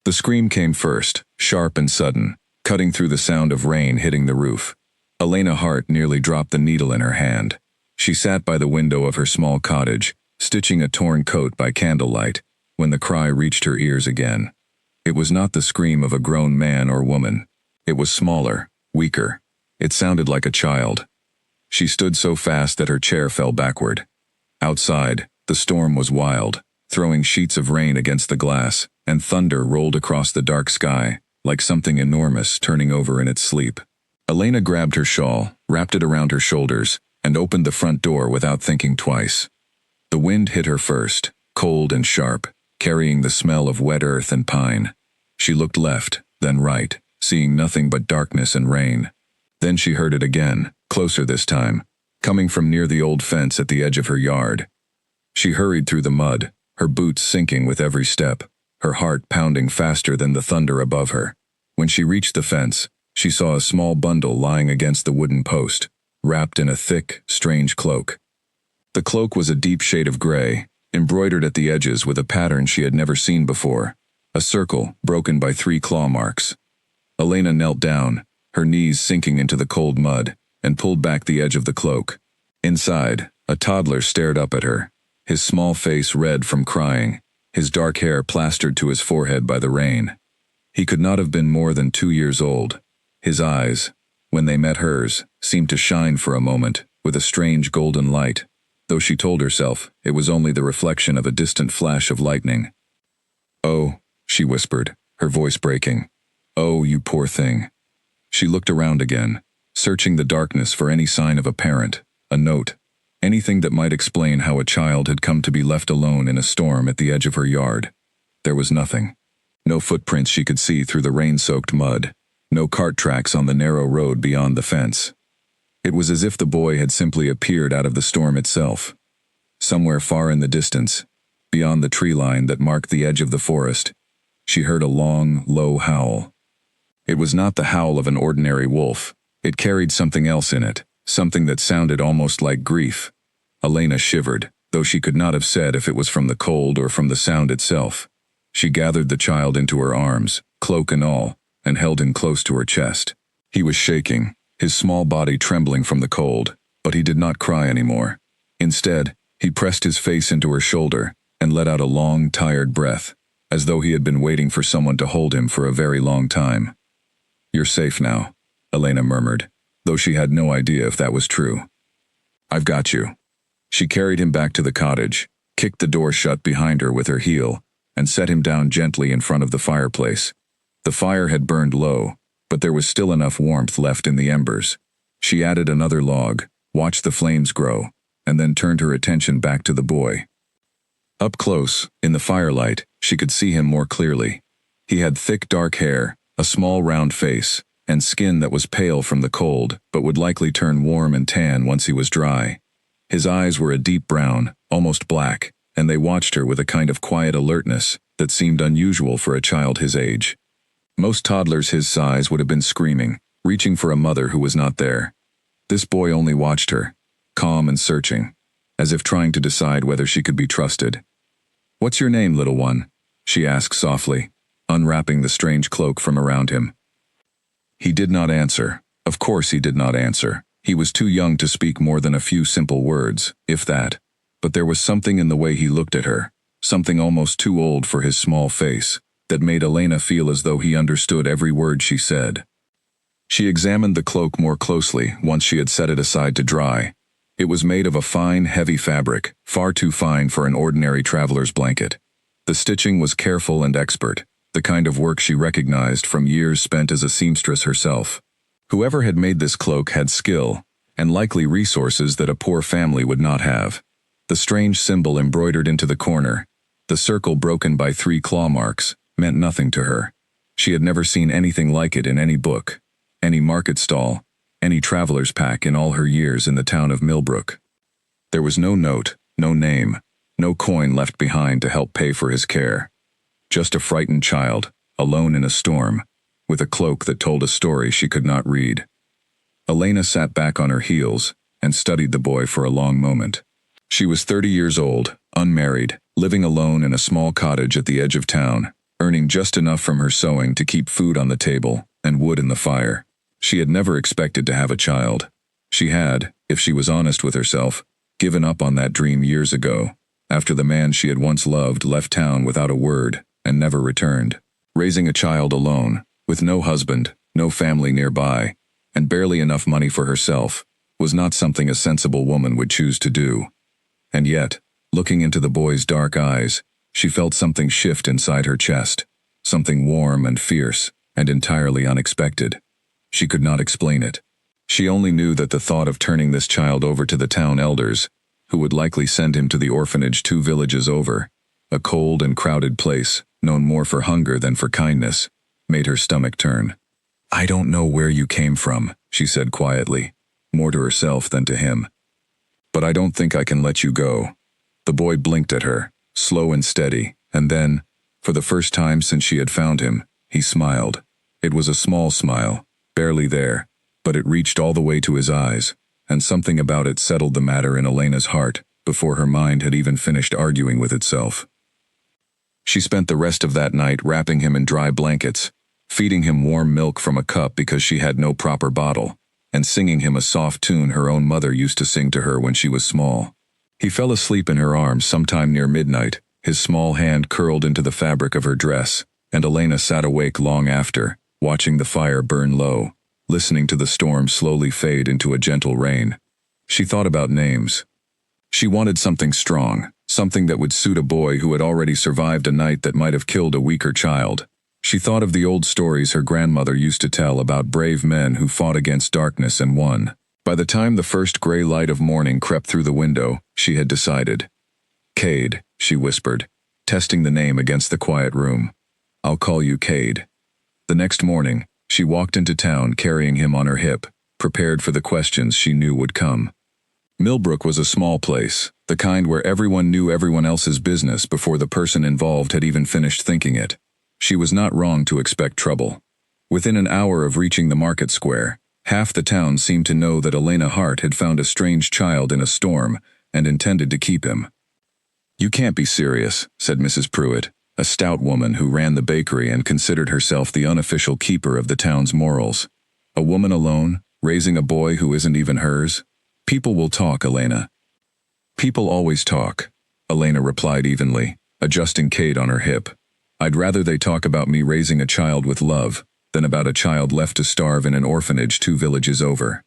The scream came first, sharp and sudden, cutting through the sound of rain hitting the roof. Elena Hart nearly dropped the needle in her hand. She sat by the window of her small cottage, stitching a torn coat by candlelight, when the cry reached her ears again. It was not the scream of a grown man or woman. It was smaller, weaker. It sounded like a child. She stood so fast that her chair fell backward. Outside, the storm was wild, throwing sheets of rain against the glass, and thunder rolled across the dark sky, like something enormous turning over in its sleep. Elena grabbed her shawl, wrapped it around her shoulders, and opened the front door without thinking twice. The wind hit her first, cold and sharp, carrying the smell of wet earth and pine. She looked left, then right, seeing nothing but darkness and rain. Then she heard it again, closer this time, coming from near the old fence at the edge of her yard. She hurried through the mud, her boots sinking with every step, her heart pounding faster than the thunder above her. When she reached the fence, she saw a small bundle lying against the wooden post, wrapped in a thick, strange cloak. The cloak was a deep shade of gray, embroidered at the edges with a pattern she had never seen before, a circle broken by 3 claw marks. Elena knelt down, her knees sinking into the cold mud, and pulled back the edge of the cloak. Inside, a toddler stared up at her, his small face red from crying, his dark hair plastered to his forehead by the rain. He could not have been more than 2 years old. His eyes, when they met hers, seemed to shine for a moment with a strange golden light, though she told herself it was only the reflection of a distant flash of lightning. "Oh," she whispered, her voice breaking. "Oh, you poor thing." She looked around again, searching the darkness for any sign of a parent, a note, anything that might explain how a child had come to be left alone in a storm at the edge of her yard. There was nothing. No footprints she could see through the rain-soaked mud. No cart tracks on the narrow road beyond the fence. It was as if the boy had simply appeared out of the storm itself. Somewhere far in the distance, beyond the tree line that marked the edge of the forest, she heard a long, low howl. It was not the howl of an ordinary wolf. It carried something else in it, something that sounded almost like grief. Elena shivered, though she could not have said if it was from the cold or from the sound itself. She gathered the child into her arms, cloak and all, and held him close to her chest. He was shaking, his small body trembling from the cold, but he did not cry anymore. Instead, he pressed his face into her shoulder and let out a long, tired breath, as though he had been waiting for someone to hold him for a very long time. "You're safe now," Elena murmured, though she had no idea if that was true. "I've got you." She carried him back to the cottage, kicked the door shut behind her with her heel, and set him down gently in front of the fireplace. The fire had burned low, but there was still enough warmth left in the embers. She added another log, watched the flames grow, and then turned her attention back to the boy. Up close, in the firelight, she could see him more clearly. He had thick dark hair, a small round face, and skin that was pale from the cold, but would likely turn warm and tan once he was dry. His eyes were a deep brown, almost black, and they watched her with a kind of quiet alertness that seemed unusual for a child his age. Most toddlers his size would have been screaming, reaching for a mother who was not there. This boy only watched her, calm and searching, as if trying to decide whether she could be trusted. "What's your name, little one?" she asked softly, unwrapping the strange cloak from around him. He did not answer. Of course he did not answer. He was too young to speak more than a few simple words, if that. But there was something in the way he looked at her, something almost too old for his small face, that made Elena feel as though he understood every word she said. She examined the cloak more closely once she had set it aside to dry. It was made of a fine, heavy fabric, far too fine for an ordinary traveler's blanket. The stitching was careful and expert, the kind of work she recognized from years spent as a seamstress herself. Whoever had made this cloak had skill, and likely resources that a poor family would not have. The strange symbol embroidered into the corner, the circle broken by 3 claw marks, meant nothing to her. She had never seen anything like it in any book, any market stall, any traveler's pack in all her years in the town of Millbrook. There was no note, no name, no coin left behind to help pay for his care. Just a frightened child, alone in a storm, with a cloak that told a story she could not read. Elena sat back on her heels and studied the boy for a long moment. She was 30 years old, unmarried, living alone in a small cottage at the edge of town, earning just enough from her sewing to keep food on the table and wood in the fire. She had never expected to have a child. She had, if she was honest with herself, given up on that dream years ago, after the man she had once loved left town without a word and never returned. Raising a child alone, with no husband, no family nearby, and barely enough money for herself, was not something a sensible woman would choose to do. And yet, looking into the boy's dark eyes, she felt something shift inside her chest, something warm and fierce and entirely unexpected. She could not explain it. She only knew that the thought of turning this child over to the town elders, who would likely send him to the orphanage 2 villages over, a cold and crowded place, known more for hunger than for kindness, made her stomach turn. "I don't know where you came from," she said quietly, more to herself than to him. "But I don't think I can let you go." The boy blinked at her, slow and steady, and then, for the first time since she had found him, he smiled. It was a small smile, barely there, but it reached all the way to his eyes, and something about it settled the matter in Elena's heart before her mind had even finished arguing with itself. She spent the rest of that night wrapping him in dry blankets, feeding him warm milk from a cup because she had no proper bottle, and singing him a soft tune her own mother used to sing to her when she was small. He fell asleep in her arms sometime near midnight, his small hand curled into the fabric of her dress, and Elena sat awake long after, watching the fire burn low, listening to the storm slowly fade into a gentle rain. She thought about names. She wanted something strong, something that would suit a boy who had already survived a night that might have killed a weaker child. She thought of the old stories her grandmother used to tell about brave men who fought against darkness and won. By the time the first gray light of morning crept through the window, she had decided. "Cade," she whispered, testing the name against the quiet room. "I'll call you Cade." The next morning, she walked into town carrying him on her hip, prepared for the questions she knew would come. Millbrook was a small place, the kind where everyone knew everyone else's business before the person involved had even finished thinking it. She was not wrong to expect trouble. Within an hour of reaching the market square, half the town seemed to know that Elena Hart had found a strange child in a storm and intended to keep him. "You can't be serious," said Mrs. Pruitt, a stout woman who ran the bakery and considered herself the unofficial keeper of the town's morals. "A woman alone, raising a boy who isn't even hers? People will talk, Elena." "People always talk," Elena replied evenly, adjusting Cade on her hip. "I'd rather they talk about me raising a child with love than about a child left to starve in an orphanage 2 villages over.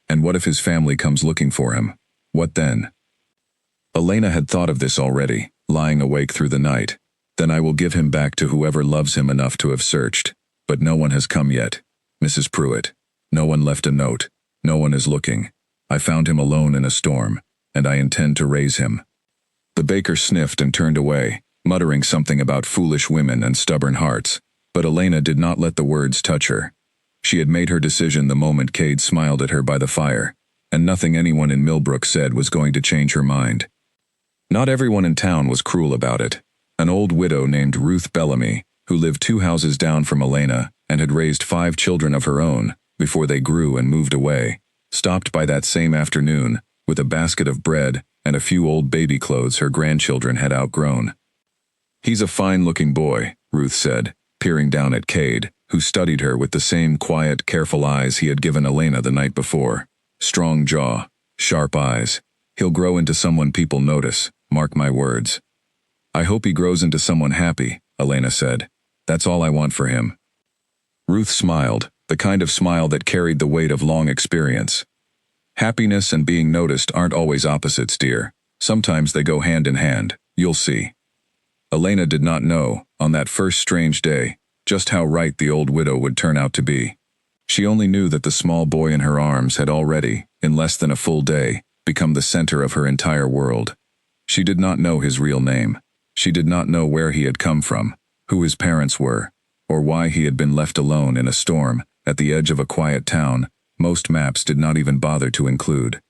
And what if his family comes looking for him? What then?" Elena had thought of this already, lying awake through the night. "Then I will give him back to whoever loves him enough to have searched. But no one has come yet, Mrs. Pruitt. No one left a note. No one is looking. I found him alone in a storm, and I intend to raise him." The baker sniffed and turned away, muttering something about foolish women and stubborn hearts, but Elena did not let the words touch her. She had made her decision the moment Cade smiled at her by the fire, and nothing anyone in Millbrook said was going to change her mind. Not everyone in town was cruel about it. An old widow named Ruth Bellamy, who lived 2 houses down from Elena and had raised 5 children of her own before they grew and moved away, stopped by that same afternoon with a basket of bread and a few old baby clothes her grandchildren had outgrown. "He's a fine-looking boy," Ruth said, peering down at Cade, who studied her with the same quiet, careful eyes he had given Elena the night before. "Strong jaw, sharp eyes. He'll grow into someone people notice, mark my words." "I hope he grows into someone happy," Elena said. "That's all I want for him." Ruth smiled, the kind of smile that carried the weight of long experience. "Happiness and being noticed aren't always opposites, dear. Sometimes they go hand in hand. You'll see." Elena did not know, on that first strange day, just how right the old widow would turn out to be. She only knew that the small boy in her arms had already, in less than a full day, become the center of her entire world. She did not know his real name. She did not know where he had come from, who his parents were, or why he had been left alone in a storm at the edge of a quiet town most maps did not even bother to include.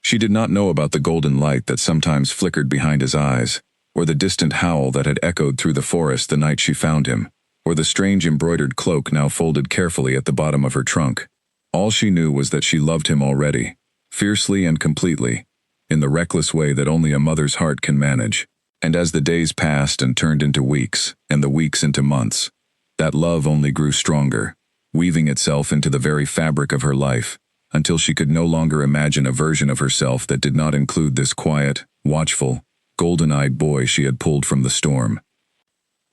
She did not know about the golden light that sometimes flickered behind his eyes, or the distant howl that had echoed through the forest the night she found him, or the strange embroidered cloak now folded carefully at the bottom of her trunk. All she knew was that she loved him already, fiercely and completely, in the reckless way that only a mother's heart can manage. And as the days passed and turned into weeks, and the weeks into months, that love only grew stronger, weaving itself into the very fabric of her life, until she could no longer imagine a version of herself that did not include this quiet, watchful, golden-eyed boy she had pulled from the storm.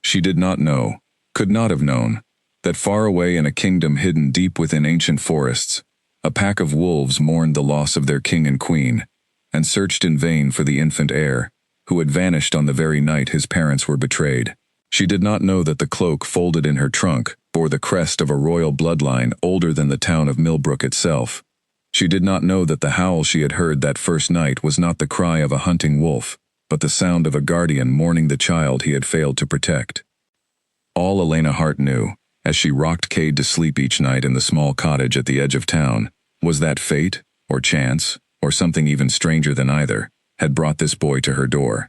She did not know, could not have known, that far away in a kingdom hidden deep within ancient forests, a pack of wolves mourned the loss of their king and queen, and searched in vain for the infant heir, who had vanished on the very night his parents were betrayed. She did not know that the cloak folded in her trunk bore the crest of a royal bloodline older than the town of Millbrook itself. She did not know that the howl she had heard that first night was not the cry of a hunting wolf, but the sound of a guardian mourning the child he had failed to protect. All Elena Hart knew, as she rocked Cade to sleep each night in the small cottage at the edge of town, was that fate, or chance, or something even stranger than either, had brought this boy to her door.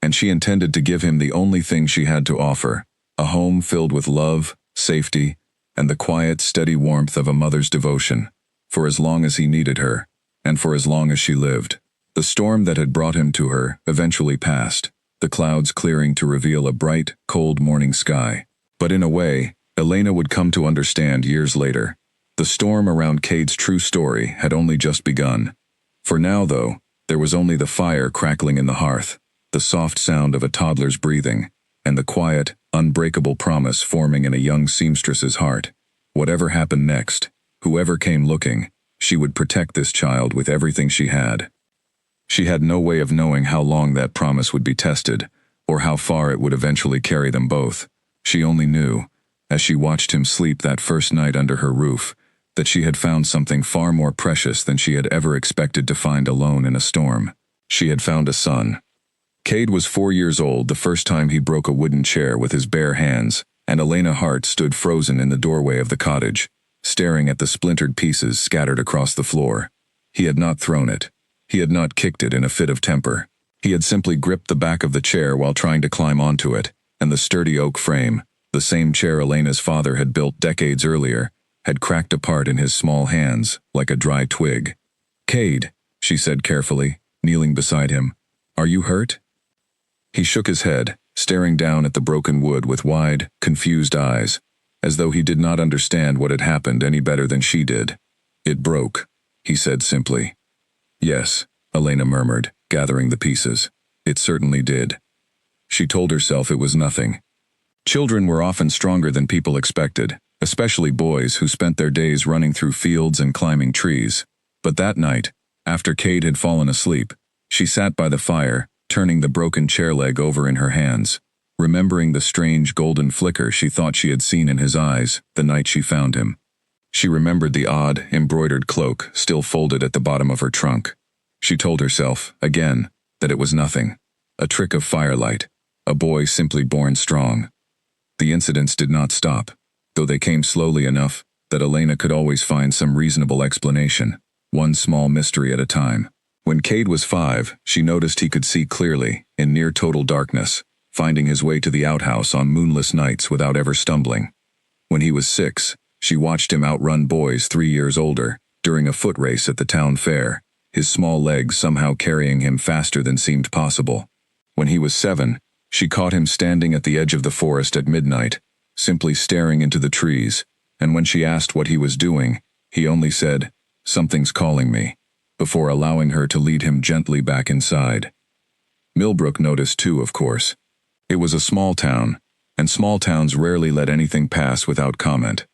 And she intended to give him the only thing she had to offer, a home filled with love, safety, and the quiet, steady warmth of a mother's devotion, for as long as he needed her, and for as long as she lived. The storm that had brought him to her eventually passed, the clouds clearing to reveal a bright, cold morning sky. But in a way, Elena would come to understand years later, the storm around Cade's true story had only just begun. For now, though, there was only the fire crackling in the hearth, the soft sound of a toddler's breathing, and the quiet, unbreakable promise forming in a young seamstress's heart. Whatever happened next, whoever came looking, she would protect this child with everything she had. She had no way of knowing how long that promise would be tested, or how far it would eventually carry them both. She only knew, as she watched him sleep that first night under her roof, that she had found something far more precious than she had ever expected to find alone in a storm. She had found a son. Cade was 4 years old the first time he broke a wooden chair with his bare hands, and Elena Hart stood frozen in the doorway of the cottage, staring at the splintered pieces scattered across the floor. He had not thrown it. He had not kicked it in a fit of temper. He had simply gripped the back of the chair while trying to climb onto it, and the sturdy oak frame, the same chair Elena's father had built decades earlier, had cracked apart in his small hands, like a dry twig. "Cade," she said carefully, kneeling beside him, "are you hurt?" He shook his head, staring down at the broken wood with wide, confused eyes, as though he did not understand what had happened any better than she did. "It broke," he said simply. "Yes," Elena murmured, gathering the pieces. "It certainly did." She told herself it was nothing. Children were often stronger than people expected, especially boys who spent their days running through fields and climbing trees. But that night, after Cade had fallen asleep, she sat by the fire, turning the broken chair leg over in her hands, remembering the strange golden flicker she thought she had seen in his eyes the night she found him. She remembered the odd, embroidered cloak still folded at the bottom of her trunk. She told herself, again, that it was nothing, a trick of firelight, a boy simply born strong. The incidents did not stop, though they came slowly enough that Elena could always find some reasonable explanation, one small mystery at a time. When Cade was 5, she noticed he could see clearly, in near total darkness, finding his way to the outhouse on moonless nights without ever stumbling. When he was 6, she watched him outrun boys 3 years older, during a foot race at the town fair, his small legs somehow carrying him faster than seemed possible. When he was 7, she caught him standing at the edge of the forest at midnight, simply staring into the trees, and when she asked what he was doing, he only said, "Something's calling me," before allowing her to lead him gently back inside. Millbrook noticed too, of course. It was a small town, and small towns rarely let anything pass without comment.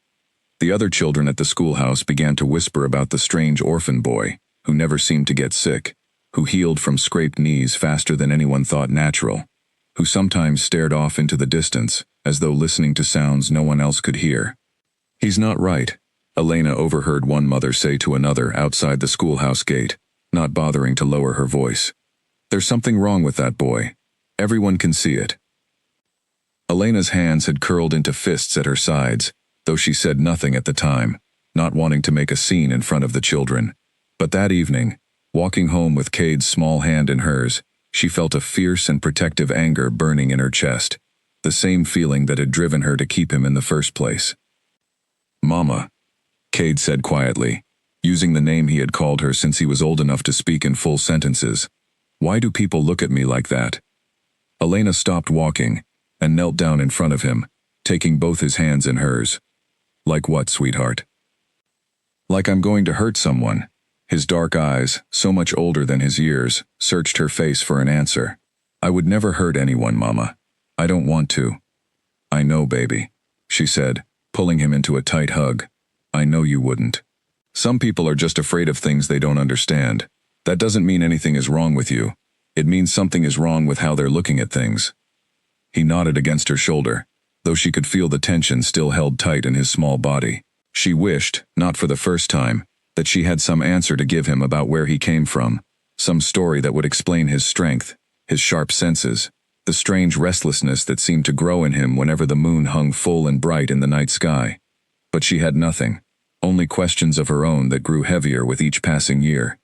The other children at the schoolhouse began to whisper about the strange orphan boy, who never seemed to get sick, who healed from scraped knees faster than anyone thought natural, who sometimes stared off into the distance, as though listening to sounds no one else could hear. "He's not right," Elena overheard one mother say to another outside the schoolhouse gate, not bothering to lower her voice. "There's something wrong with that boy. Everyone can see it." Elena's hands had curled into fists at her sides, though she said nothing at the time, not wanting to make a scene in front of the children. But that evening, walking home with Cade's small hand in hers, she felt a fierce and protective anger burning in her chest, the same feeling that had driven her to keep him in the first place. "Mama," Cade said quietly, using the name he had called her since he was old enough to speak in full sentences. "Why do people look at me like that?" Elena stopped walking and knelt down in front of him, taking both his hands in hers. Like what, sweetheart? Like I'm going to hurt someone. His dark eyes, so much older than his years, searched her face for an answer. I would never hurt anyone, Mama. I don't want to. I know, baby, she said, pulling him into a tight hug. I know you wouldn't. Some people are just afraid of things they don't understand. That doesn't mean anything is wrong with you. It means something is wrong with how they're looking at things. He nodded against her shoulder, though she could feel the tension still held tight in his small body. She wished, not for the first time, that she had some answer to give him about where he came from, some story that would explain his strength, his sharp senses, the strange restlessness that seemed to grow in him whenever the moon hung full and bright in the night sky. But she had nothing, only questions of her own that grew heavier with each passing year.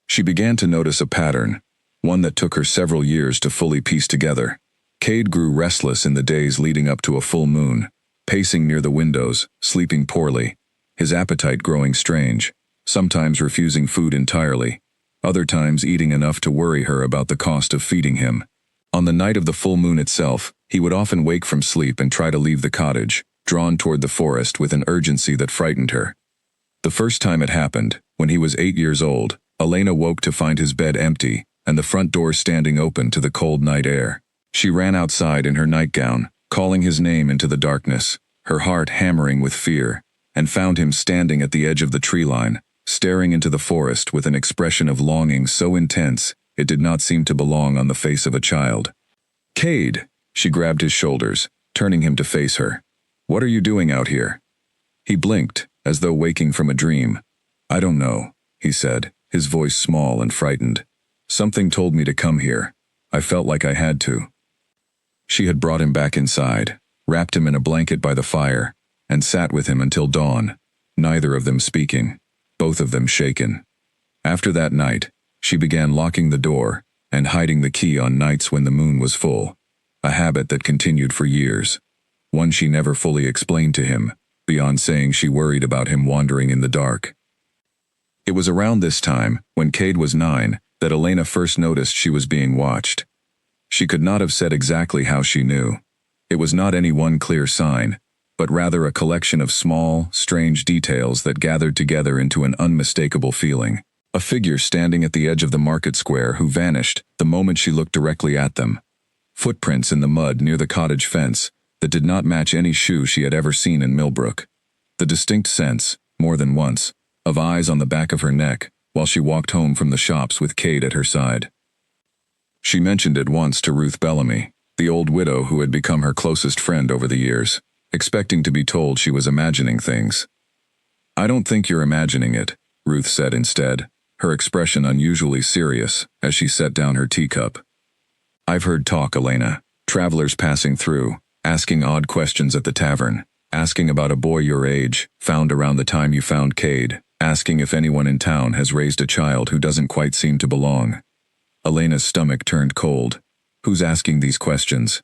She began to notice a pattern, one that took her several years to fully piece together. Cade grew restless in the days leading up to a full moon, pacing near the windows, sleeping poorly, his appetite growing strange, sometimes refusing food entirely, other times eating enough to worry her about the cost of feeding him. On the night of the full moon itself, he would often wake from sleep and try to leave the cottage, drawn toward the forest with an urgency that frightened her. The first time it happened, when he was 8 years old, Elena woke to find his bed empty and the front door standing open to the cold night air. She ran outside in her nightgown, calling his name into the darkness, her heart hammering with fear, and found him standing at the edge of the tree line, staring into the forest with an expression of longing so intense it did not seem to belong on the face of a child. Cade! She grabbed his shoulders, turning him to face her. What are you doing out here? He blinked, as though waking from a dream. I don't know, he said, his voice small and frightened. Something told me to come here. I felt like I had to. She had brought him back inside, wrapped him in a blanket by the fire, and sat with him until dawn, neither of them speaking, both of them shaken. After that night, she began locking the door and hiding the key on nights when the moon was full, a habit that continued for years, one she never fully explained to him, beyond saying she worried about him wandering in the dark. It was around this time, when Cade was 9, that Elena first noticed she was being watched. She could not have said exactly how she knew. It was not any one clear sign, but rather a collection of small, strange details that gathered together into an unmistakable feeling. A figure standing at the edge of the market square who vanished the moment she looked directly at them. Footprints in the mud near the cottage fence that did not match any shoe she had ever seen in Millbrook. The distinct sense, more than once, of eyes on the back of her neck while she walked home from the shops with Cade at her side. She mentioned it once to Ruth Bellamy, the old widow who had become her closest friend over the years, expecting to be told she was imagining things. I don't think you're imagining it, Ruth said instead, her expression unusually serious as she set down her teacup. I've heard talk, Elena, travelers passing through, asking odd questions at the tavern, asking about a boy your age, found around the time you found Cade, asking if anyone in town has raised a child who doesn't quite seem to belong. Elena's stomach turned cold. Who's asking these questions?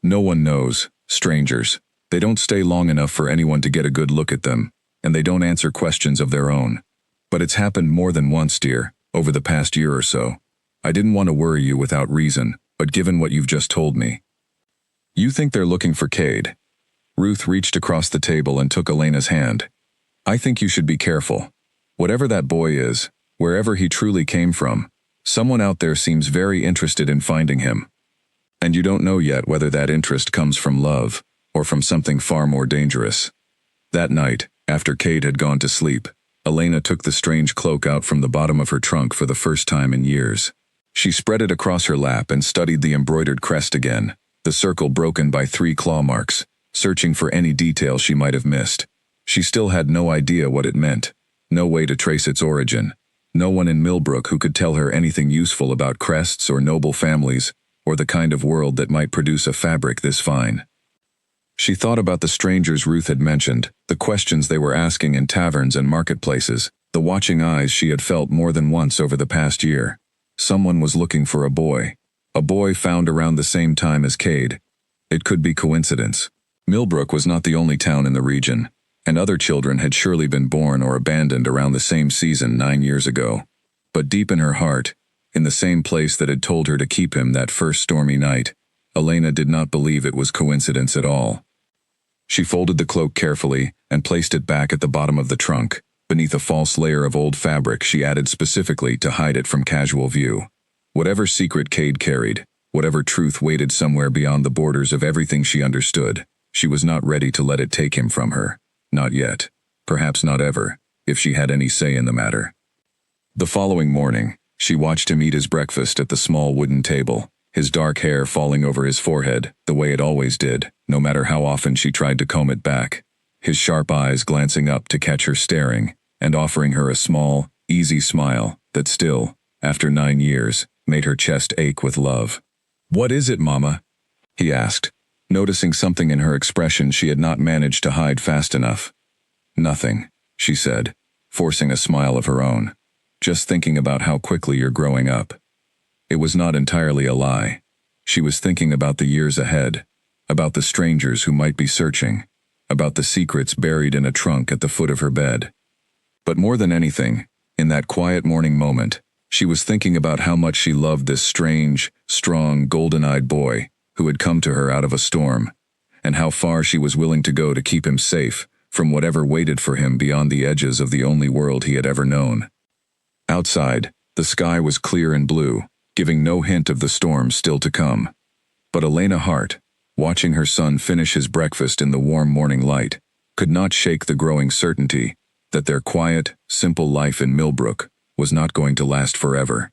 No one knows. Strangers. They don't stay long enough for anyone to get a good look at them, and they don't answer questions of their own. But it's happened more than once, dear, over the past year or so. I didn't want to worry you without reason, but given what you've just told me. You think they're looking for Cade? Ruth reached across the table and took Elena's hand. I think you should be careful. Whatever that boy is, wherever he truly came from, someone out there seems very interested in finding him. And you don't know yet whether that interest comes from love, or from something far more dangerous. That night, after Cade had gone to sleep, Elena took the strange cloak out from the bottom of her trunk for the first time in years. She spread it across her lap and studied the embroidered crest again, the circle broken by 3 claw marks, searching for any detail she might have missed. She still had no idea what it meant, no way to trace its origin, no one in Millbrook who could tell her anything useful about crests or noble families, or the kind of world that might produce a fabric this fine. She thought about the strangers Ruth had mentioned, the questions they were asking in taverns and marketplaces, the watching eyes she had felt more than once over the past year. Someone was looking for a boy found around the same time as Cade. It could be coincidence. Millbrook was not the only town in the region, and other children had surely been born or abandoned around the same season 9 years ago. But deep in her heart, in the same place that had told her to keep him that first stormy night. Elena did not believe it was coincidence at all. She folded the cloak carefully and placed it back at the bottom of the trunk, beneath a false layer of old fabric she added specifically to hide it from casual view. Whatever secret Cade carried, whatever truth waited somewhere beyond the borders of everything she understood, she was not ready to let it take him from her. Not yet. Perhaps not ever, if she had any say in the matter. The following morning, she watched him eat his breakfast at the small wooden table, his dark hair falling over his forehead, the way it always did, no matter how often she tried to comb it back, his sharp eyes glancing up to catch her staring, and offering her a small, easy smile that still, after 9 years, made her chest ache with love. "What is it, Mama?" he asked, noticing something in her expression she had not managed to hide fast enough. "Nothing," she said, forcing a smile of her own. "Just thinking about how quickly you're growing up." It was not entirely a lie. She was thinking about the years ahead, about the strangers who might be searching, about the secrets buried in a trunk at the foot of her bed. But more than anything, in that quiet morning moment, she was thinking about how much she loved this strange, strong, golden-eyed boy who had come to her out of a storm, and how far she was willing to go to keep him safe from whatever waited for him beyond the edges of the only world he had ever known. Outside, the sky was clear and blue, giving no hint of the storm still to come. But Elena Hart, watching her son finish his breakfast in the warm morning light, could not shake the growing certainty that their quiet, simple life in Millbrook was not going to last forever.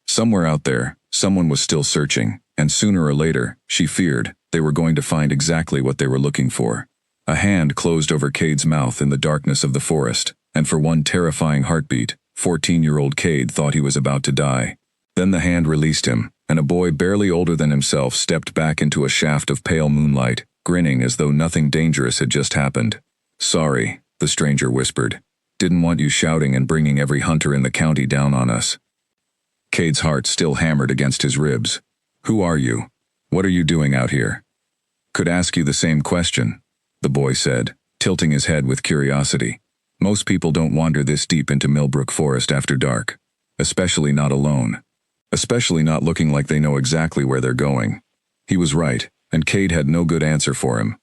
Somewhere out there, someone was still searching, and sooner or later, she feared, they were going to find exactly what they were looking for. A hand closed over Cade's mouth in the darkness of the forest, and for one terrifying heartbeat, 14-year-old Cade thought he was about to die. Then the hand released him, and a boy barely older than himself stepped back into a shaft of pale moonlight, grinning as though nothing dangerous had just happened. "Sorry," the stranger whispered. "Didn't want you shouting and bringing every hunter in the county down on us." Cade's heart still hammered against his ribs. "Who are you? What are you doing out here?" "Could ask you the same question," the boy said, tilting his head with curiosity. "Most people don't wander this deep into Millbrook Forest after dark. Especially not alone. Especially not looking like they know exactly where they're going." He was right, and Cade had no good answer for him.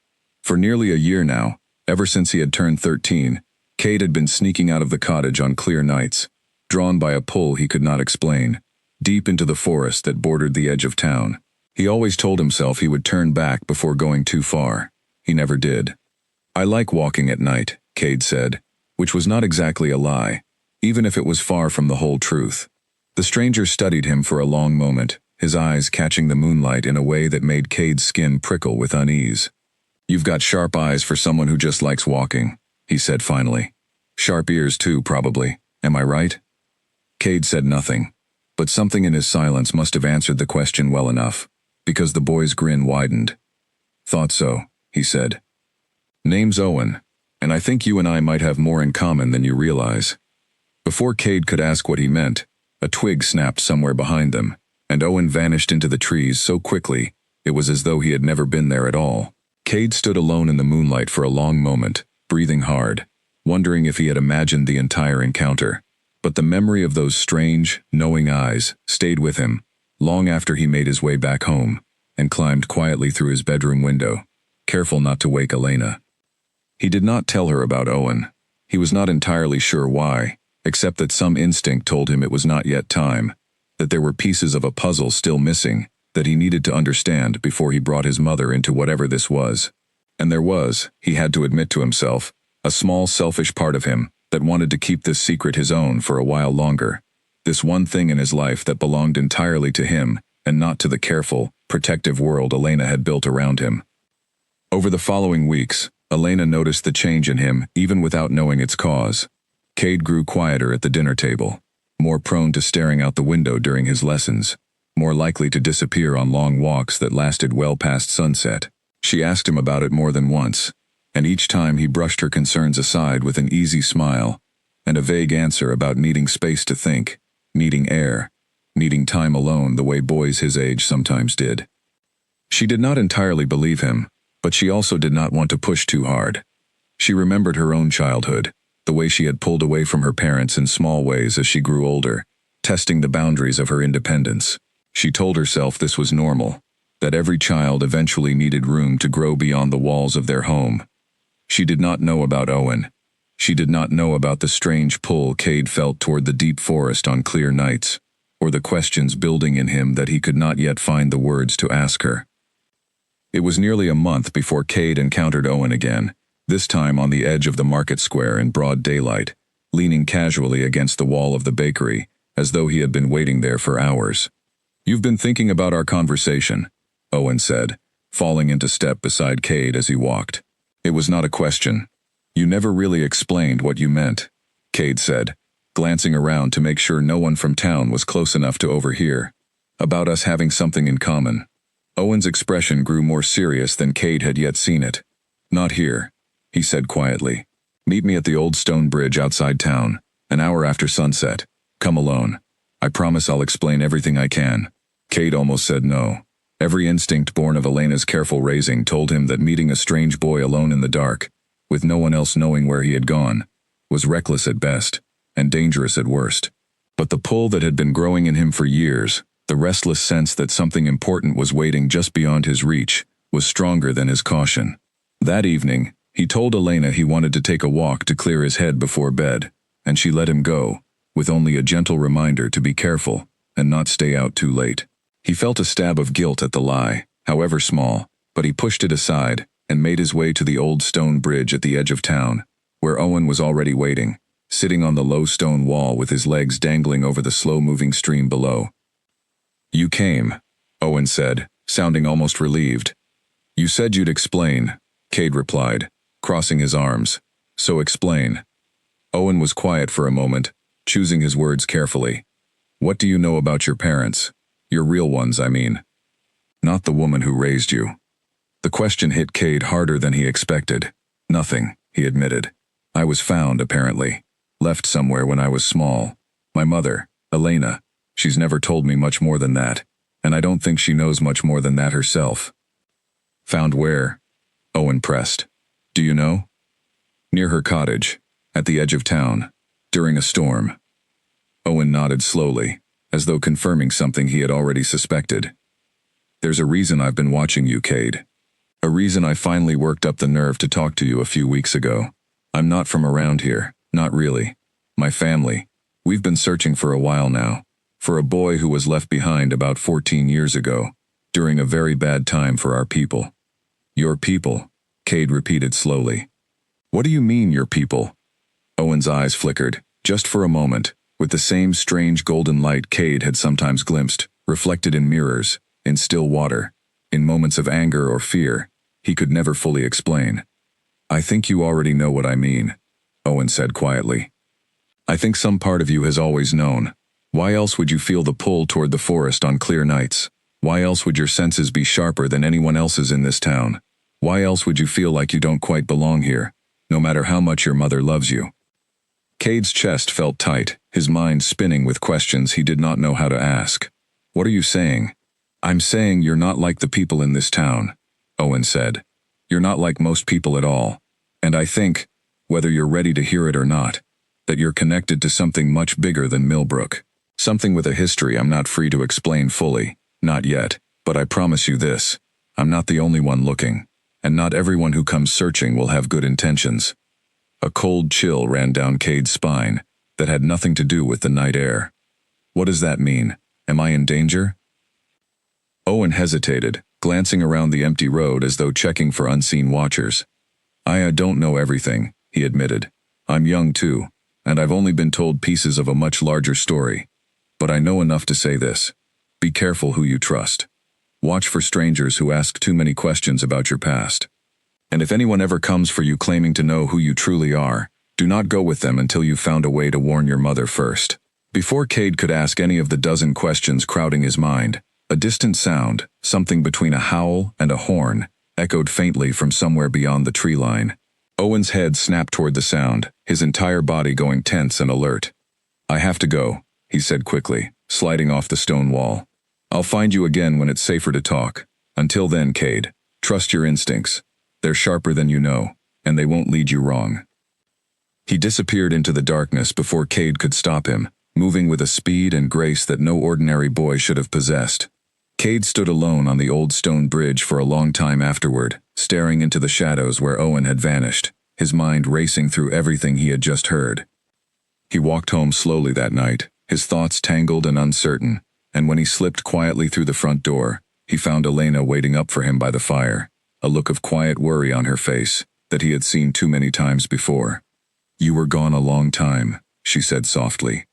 For nearly a year now, ever since he had turned 13, Cade had been sneaking out of the cottage on clear nights, drawn by a pull he could not explain, deep into the forest that bordered the edge of town. He always told himself he would turn back before going too far. He never did. "I like walking at night," Cade said, which was not exactly a lie, even if it was far from the whole truth. The stranger studied him for a long moment, his eyes catching the moonlight in a way that made Cade's skin prickle with unease. "You've got sharp eyes for someone who just likes walking," he said finally. "Sharp ears too, probably. Am I right?" Cade said nothing, but something in his silence must have answered the question well enough, because the boy's grin widened. "Thought so," he said. "Name's Owen, and I think you and I might have more in common than you realize." Before Cade could ask what he meant, a twig snapped somewhere behind them, and Owen vanished into the trees so quickly it was as though he had never been there at all. Cade stood alone in the moonlight for a long moment, breathing hard, wondering if he had imagined the entire encounter. But the memory of those strange, knowing eyes stayed with him, long after he made his way back home, and climbed quietly through his bedroom window, careful not to wake Elena. He did not tell her about Owen. He was not entirely sure why, except that some instinct told him it was not yet time, that there were pieces of a puzzle still missing, that he needed to understand before he brought his mother into whatever this was. And there was, he had to admit to himself, a small selfish part of him that wanted to keep this secret his own for a while longer. This one thing in his life that belonged entirely to him and not to the careful, protective world Elena had built around him. Over the following weeks, Elena noticed the change in him even without knowing its cause. Cade grew quieter at the dinner table, more prone to staring out the window during his lessons, more likely to disappear on long walks that lasted well past sunset. She asked him about it more than once, and each time he brushed her concerns aside with an easy smile and a vague answer about needing space to think, needing air, needing time alone the way boys his age sometimes did. She did not entirely believe him, but she also did not want to push too hard. She remembered her own childhood, the way she had pulled away from her parents in small ways as she grew older, testing the boundaries of her independence. She told herself this was normal, that every child eventually needed room to grow beyond the walls of their home. She did not know about Owen. She did not know about the strange pull Cade felt toward the deep forest on clear nights, or the questions building in him that he could not yet find the words to ask her. It was nearly a month before Cade encountered Owen again, this time on the edge of the market square in broad daylight, leaning casually against the wall of the bakery, as though he had been waiting there for hours. "You've been thinking about our conversation," Owen said, falling into step beside Cade as he walked. It was not a question. "You never really explained what you meant," Cade said, glancing around to make sure no one from town was close enough to overhear. "About us having something in common." Owen's expression grew more serious than Cade had yet seen it. "Not here," he said quietly. "Meet me at the old stone bridge outside town, an hour after sunset. Come alone. I promise I'll explain everything I can." Cade almost said no. Every instinct born of Elena's careful raising told him that meeting a strange boy alone in the dark, with no one else knowing where he had gone, was reckless at best, and dangerous at worst. But the pull that had been growing in him for years, the restless sense that something important was waiting just beyond his reach, was stronger than his caution. That evening, he told Elena he wanted to take a walk to clear his head before bed, and she let him go, with only a gentle reminder to be careful and not stay out too late. He felt a stab of guilt at the lie, however small, but he pushed it aside and made his way to the old stone bridge at the edge of town, where Owen was already waiting, sitting on the low stone wall with his legs dangling over the slow-moving stream below. "You came," Owen said, sounding almost relieved. "You said you'd explain," Cade replied, crossing his arms. "So explain." Owen was quiet for a moment, choosing his words carefully. "What do you know about your parents? Your real ones, I mean. Not the woman who raised you." The question hit Cade harder than he expected. "Nothing," he admitted. "I was found, apparently. Left somewhere when I was small. My mother, Elena, she's never told me much more than that, and I don't think she knows much more than that herself." "Found where?" Owen pressed. "Do you know?" "Near her cottage, at the edge of town, during a storm." Owen nodded slowly, as though confirming something he had already suspected. "There's a reason I've been watching you, Cade. A reason I finally worked up the nerve to talk to you a few weeks ago. I'm not from around here, not really. My family, we've been searching for a while now, for a boy who was left behind about 14 years ago, during a very bad time for our people." "Your people," Cade repeated slowly. "What do you mean, your people?" Owen's eyes flickered, just for a moment, with the same strange golden light Cade had sometimes glimpsed, reflected in mirrors, in still water, in moments of anger or fear, he could never fully explain. "I think you already know what I mean," Owen said quietly. "I think some part of you has always known. Why else would you feel the pull toward the forest on clear nights? Why else would your senses be sharper than anyone else's in this town? Why else would you feel like you don't quite belong here, no matter how much your mother loves you?" Cade's chest felt tight, his mind spinning with questions he did not know how to ask. "What are you saying?" "I'm saying you're not like the people in this town," Owen said. "You're not like most people at all. And I think, whether you're ready to hear it or not, that you're connected to something much bigger than Millbrook. Something with a history I'm not free to explain fully, not yet, but I promise you this, I'm not the only one looking, and not everyone who comes searching will have good intentions." A cold chill ran down Cade's spine, that had nothing to do with the night air. "What does that mean? Am I in danger?" Owen hesitated, glancing around the empty road as though checking for unseen watchers. I don't know everything," he admitted. "I'm young too, and I've only been told pieces of a much larger story. But I know enough to say this. Be careful who you trust. Watch for strangers who ask too many questions about your past. And if anyone ever comes for you claiming to know who you truly are, do not go with them until you've found a way to warn your mother first." Before Cade could ask any of the dozen questions crowding his mind, a distant sound, something between a howl and a horn, echoed faintly from somewhere beyond the tree line. Owen's head snapped toward the sound, his entire body going tense and alert. "I have to go," he said quickly, sliding off the stone wall. "I'll find you again when it's safer to talk. Until then, Cade, trust your instincts. They're sharper than you know, and they won't lead you wrong." He disappeared into the darkness before Cade could stop him, moving with a speed and grace that no ordinary boy should have possessed. Cade stood alone on the old stone bridge for a long time afterward, staring into the shadows where Owen had vanished, his mind racing through everything he had just heard. He walked home slowly that night, his thoughts tangled and uncertain, and when he slipped quietly through the front door, he found Elena waiting up for him by the fire, a look of quiet worry on her face that he had seen too many times before. "You were gone a long time," she said softly.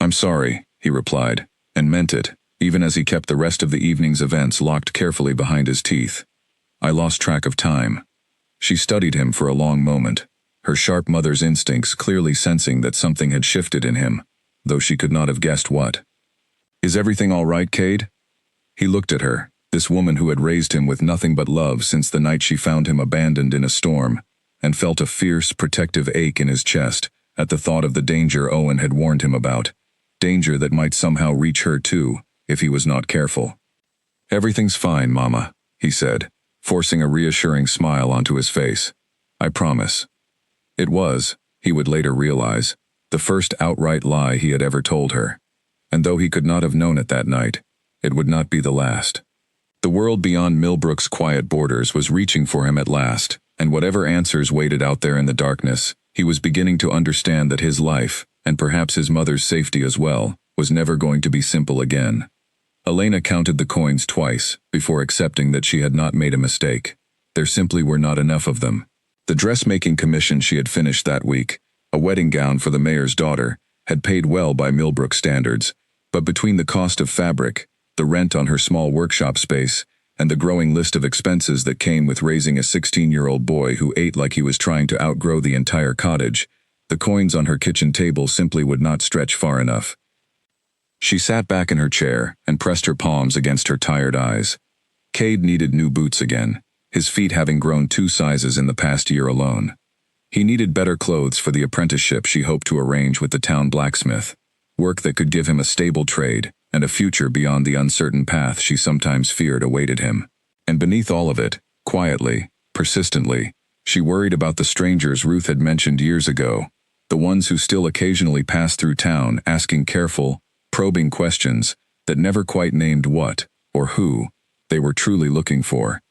"I'm sorry," he replied, and meant it, even as he kept the rest of the evening's events locked carefully behind his teeth. "I lost track of time." She studied him for a long moment, her sharp mother's instincts clearly sensing that something had shifted in him, though she could not have guessed what. "Is everything all right, Cade?" He looked at her, this woman who had raised him with nothing but love since the night she found him abandoned in a storm, and felt a fierce, protective ache in his chest at the thought of the danger Owen had warned him about, danger that might somehow reach her too, if he was not careful. "Everything's fine, Mama," he said, forcing a reassuring smile onto his face. "I promise." It was, he would later realize, the first outright lie he had ever told her. And though he could not have known it that night, it would not be the last. The world beyond Millbrook's quiet borders was reaching for him at last, and whatever answers waited out there in the darkness, he was beginning to understand that his life, and perhaps his mother's safety as well, was never going to be simple again. Elena counted the coins twice before accepting that she had not made a mistake. There simply were not enough of them. The dressmaking commission she had finished that week, a wedding gown for the mayor's daughter, had paid well by Millbrook standards, but between the cost of fabric, the rent on her small workshop space, and the growing list of expenses that came with raising a 16-year-old boy who ate like he was trying to outgrow the entire cottage, the coins on her kitchen table simply would not stretch far enough. She sat back in her chair and pressed her palms against her tired eyes. Cade needed new boots again, his feet having grown 2 sizes in the past year alone. He needed better clothes for the apprenticeship she hoped to arrange with the town blacksmith, work that could give him a stable trade and a future beyond the uncertain path she sometimes feared awaited him. And beneath all of it, quietly, persistently, she worried about the strangers Ruth had mentioned years ago, the ones who still occasionally passed through town asking careful, probing questions that never quite named what, or who, they were truly looking for.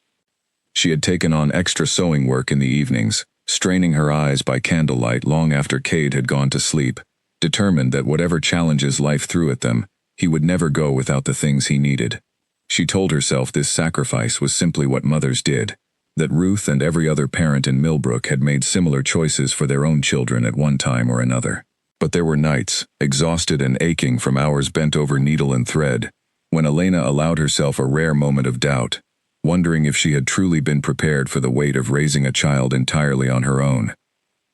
She had taken on extra sewing work in the evenings, straining her eyes by candlelight long after Cade had gone to sleep, determined that whatever challenges life threw at them, he would never go without the things he needed. She told herself this sacrifice was simply what mothers did, that Ruth and every other parent in Millbrook had made similar choices for their own children at one time or another. But there were nights, exhausted and aching from hours bent over needle and thread, when Elena allowed herself a rare moment of doubt, wondering if she had truly been prepared for the weight of raising a child entirely on her own.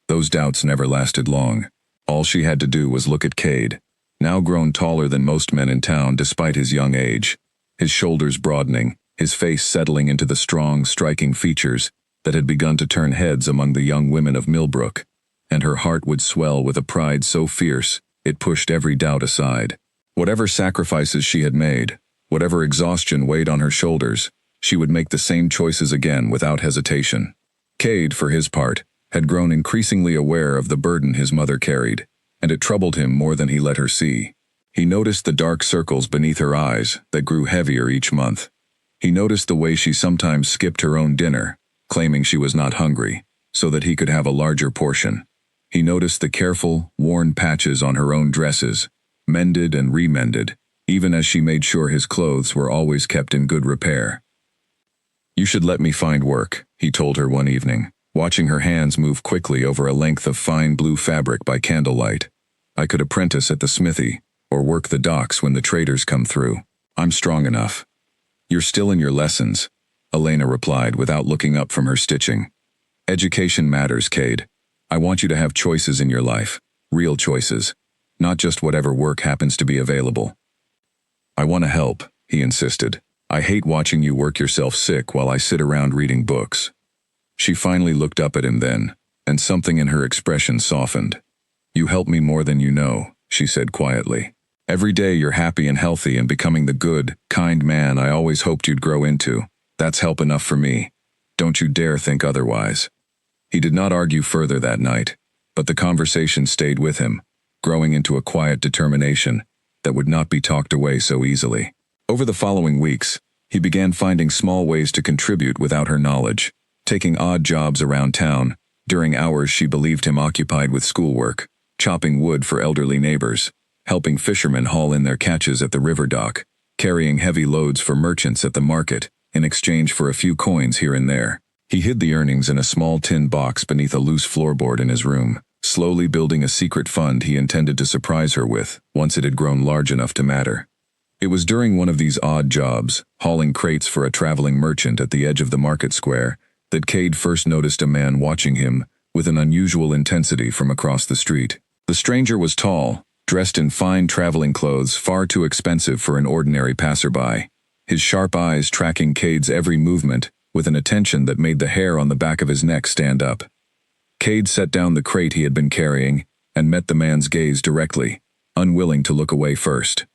Those doubts never lasted long. All she had to do was look at Cade, now grown taller than most men in town despite his young age, his shoulders broadening, his face settling into the strong, striking features that had begun to turn heads among the young women of Millbrook, and her heart would swell with a pride so fierce it pushed every doubt aside. Whatever sacrifices she had made, whatever exhaustion weighed on her shoulders, she would make the same choices again without hesitation. Cade, for his part, had grown increasingly aware of the burden his mother carried, and it troubled him more than he let her see. He noticed the dark circles beneath her eyes that grew heavier each month. He noticed the way she sometimes skipped her own dinner, claiming she was not hungry, so that he could have a larger portion. He noticed the careful, worn patches on her own dresses, mended and remended, even as she made sure his clothes were always kept in good repair. "You should let me find work," he told her one evening, watching her hands move quickly over a length of fine blue fabric by candlelight. "I could apprentice at the smithy, or work the docks when the traders come through. I'm strong enough." "You're still in your lessons," Elena replied without looking up from her stitching. "Education matters, Cade. I want you to have choices in your life, real choices, not just whatever work happens to be available." "I want to help," he insisted. "I hate watching you work yourself sick while I sit around reading books." She finally looked up at him then, and something in her expression softened. "You help me more than you know," she said quietly. "Every day you're happy and healthy and becoming the good, kind man I always hoped you'd grow into. That's help enough for me. Don't you dare think otherwise." He did not argue further that night, but the conversation stayed with him, growing into a quiet determination that would not be talked away so easily. Over the following weeks, he began finding small ways to contribute without her knowledge, taking odd jobs around town, during hours she believed him occupied with schoolwork, chopping wood for elderly neighbors, helping fishermen haul in their catches at the river dock, carrying heavy loads for merchants at the market, in exchange for a few coins here and there. He hid the earnings in a small tin box beneath a loose floorboard in his room, slowly building a secret fund he intended to surprise her with once it had grown large enough to matter. It was during one of these odd jobs, hauling crates for a traveling merchant at the edge of the market square, that Cade first noticed a man watching him with an unusual intensity from across the street. The stranger was tall, dressed in fine traveling clothes far too expensive for an ordinary passerby, his sharp eyes tracking Cade's every movement with an attention that made the hair on the back of his neck stand up. Cade set down the crate he had been carrying and met the man's gaze directly, unwilling to look away first.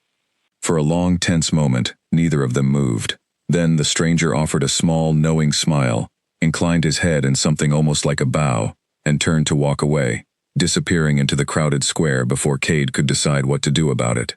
For a long, tense moment, neither of them moved. Then the stranger offered a small, knowing smile, inclined his head in something almost like a bow, and turned to walk away, disappearing into the crowded square before Cade could decide what to do about it.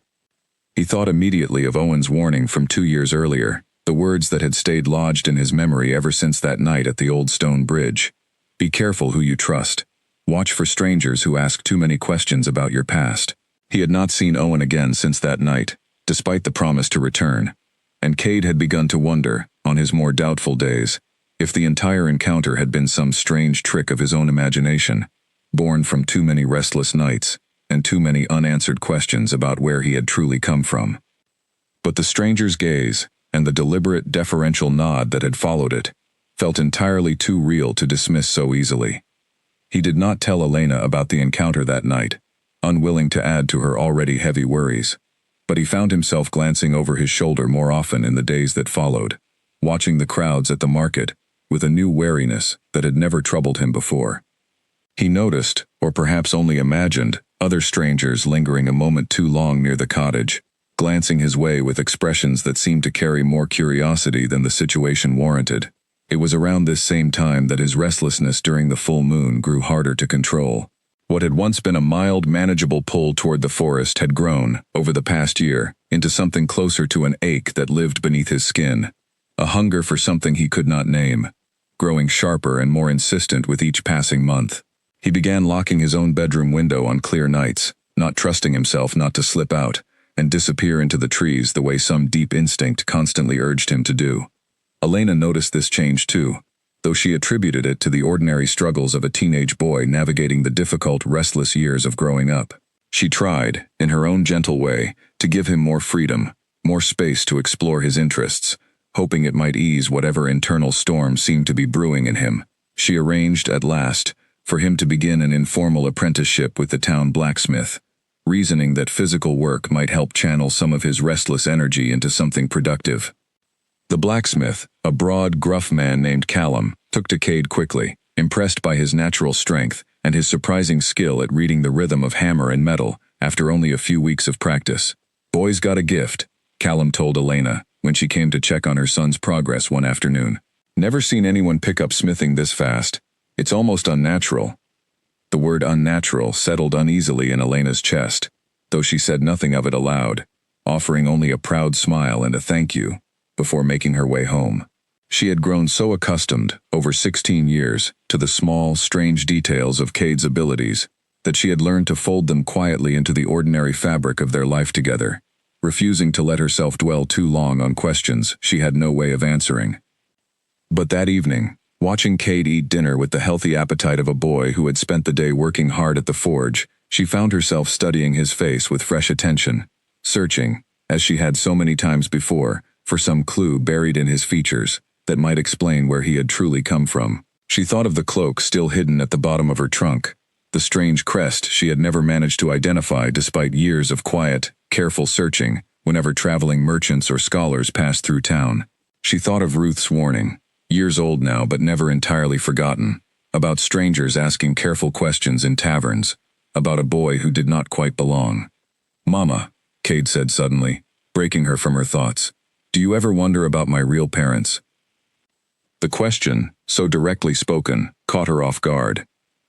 He thought immediately of Owen's warning from 2 years earlier, the words that had stayed lodged in his memory ever since that night at the old stone bridge. Be careful who you trust. Watch for strangers who ask too many questions about your past. He had not seen Owen again since that night, despite the promise to return, and Cade had begun to wonder, on his more doubtful days, if the entire encounter had been some strange trick of his own imagination, born from too many restless nights and too many unanswered questions about where he had truly come from. But the stranger's gaze, and the deliberate deferential nod that had followed it, felt entirely too real to dismiss so easily. He did not tell Elena about the encounter that night, unwilling to add to her already heavy worries, but he found himself glancing over his shoulder more often in the days that followed, watching the crowds at the market with a new wariness that had never troubled him before. He noticed, or perhaps only imagined, other strangers lingering a moment too long near the cottage, glancing his way with expressions that seemed to carry more curiosity than the situation warranted. It was around this same time that his restlessness during the full moon grew harder to control. What had once been a mild, manageable pull toward the forest had grown, over the past year, into something closer to an ache that lived beneath his skin, a hunger for something he could not name, growing sharper and more insistent with each passing month. He began locking his own bedroom window on clear nights, not trusting himself not to slip out and disappear into the trees the way some deep instinct constantly urged him to do. Elena noticed this change too, though she attributed it to the ordinary struggles of a teenage boy navigating the difficult, restless years of growing up. She tried, in her own gentle way, to give him more freedom, more space to explore his interests, hoping it might ease whatever internal storm seemed to be brewing in him. She arranged, at last, for him to begin an informal apprenticeship with the town blacksmith, reasoning that physical work might help channel some of his restless energy into something productive. The blacksmith, a broad, gruff man named Callum, took to Cade quickly, impressed by his natural strength and his surprising skill at reading the rhythm of hammer and metal after only a few weeks of practice. "Boy's got a gift," Callum told Elena when she came to check on her son's progress one afternoon. "Never seen anyone pick up smithing this fast. It's almost unnatural." The word unnatural settled uneasily in Elena's chest, though she said nothing of it aloud, offering only a proud smile and a thank you, before making her way home. She had grown so accustomed, over 16 years, to the small, strange details of Cade's abilities, that she had learned to fold them quietly into the ordinary fabric of their life together, refusing to let herself dwell too long on questions she had no way of answering. But that evening, watching Cade eat dinner with the healthy appetite of a boy who had spent the day working hard at the forge, she found herself studying his face with fresh attention, searching, as she had so many times before, for some clue buried in his features that might explain where he had truly come from. She thought of the cloak still hidden at the bottom of her trunk, the strange crest she had never managed to identify despite years of quiet, careful searching whenever traveling merchants or scholars passed through town. She thought of Ruth's warning, years old now but never entirely forgotten, about strangers asking careful questions in taverns, about a boy who did not quite belong. "Mama," Cade said suddenly, breaking her from her thoughts, "do you ever wonder about my real parents?" The question, so directly spoken, caught her off guard.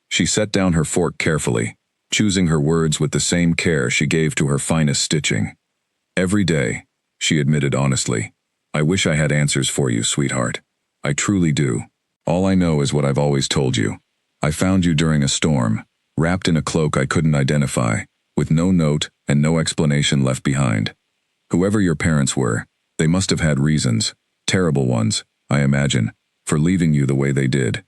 She set down her fork carefully, choosing her words with the same care she gave to her finest stitching. "Every day," she admitted honestly. "I wish I had answers for you, sweetheart. I truly do. All I know is what I've always told you. I found you during a storm, wrapped in a cloak I couldn't identify, with no note and no explanation left behind. Whoever your parents were, they must have had reasons, terrible ones, I imagine, for leaving you the way they did."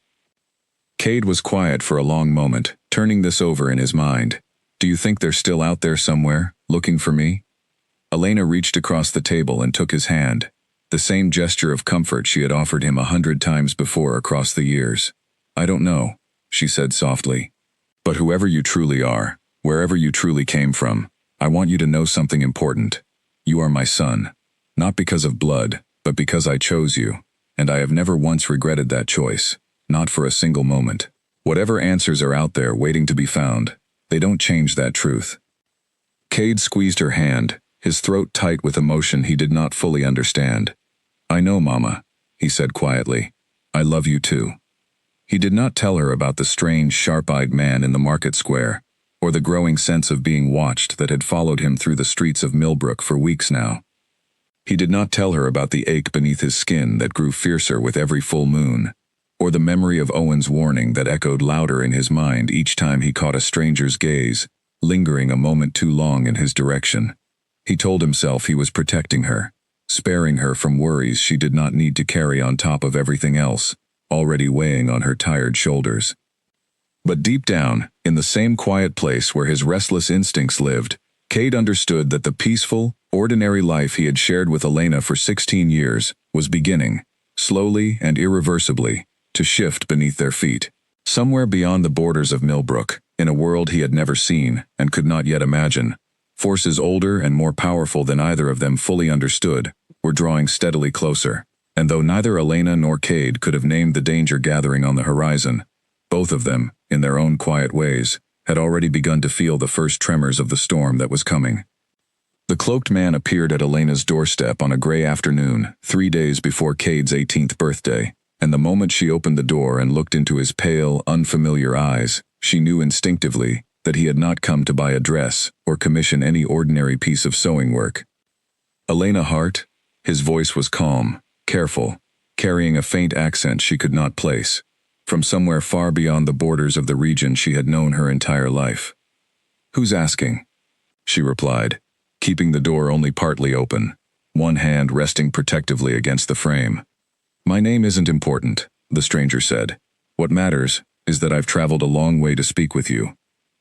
Cade was quiet for a long moment, turning this over in his mind. "Do you think they're still out there somewhere, looking for me?" Elena reached across the table and took his hand, the same gesture of comfort she had offered him 100 times before across the years. "I don't know," she said softly. "But whoever you truly are, wherever you truly came from, I want you to know something important. You are my son. Not because of blood, but because I chose you, and I have never once regretted that choice, not for a single moment. Whatever answers are out there waiting to be found, they don't change that truth." Cade squeezed her hand, his throat tight with emotion he did not fully understand. "I know, Mama," he said quietly. "I love you too." He did not tell her about the strange, sharp-eyed man in the market square, or the growing sense of being watched that had followed him through the streets of Millbrook for weeks now. He did not tell her about the ache beneath his skin that grew fiercer with every full moon, or the memory of Owen's warning that echoed louder in his mind each time he caught a stranger's gaze, lingering a moment too long in his direction. He told himself he was protecting her, sparing her from worries she did not need to carry on top of everything else, already weighing on her tired shoulders. But deep down, in the same quiet place where his restless instincts lived, Cade understood that the peaceful, ordinary life he had shared with Elena for 16 years was beginning, slowly and irreversibly, to shift beneath their feet. Somewhere beyond the borders of Millbrook, in a world he had never seen and could not yet imagine, forces older and more powerful than either of them fully understood were drawing steadily closer. And though neither Elena nor Cade could have named the danger gathering on the horizon, both of them, in their own quiet ways, had already begun to feel the first tremors of the storm that was coming. The cloaked man appeared at Elena's doorstep on a gray afternoon, 3 days before Cade's 18th birthday, and the moment she opened the door and looked into his pale, unfamiliar eyes, she knew instinctively that he had not come to buy a dress or commission any ordinary piece of sewing work. "Elena Hart?" His voice was calm, careful, carrying a faint accent she could not place, from somewhere far beyond the borders of the region she had known her entire life. "Who's asking?" she replied, keeping the door only partly open, one hand resting protectively against the frame. "My name isn't important," the stranger said. "What matters is that I've traveled a long way to speak with you,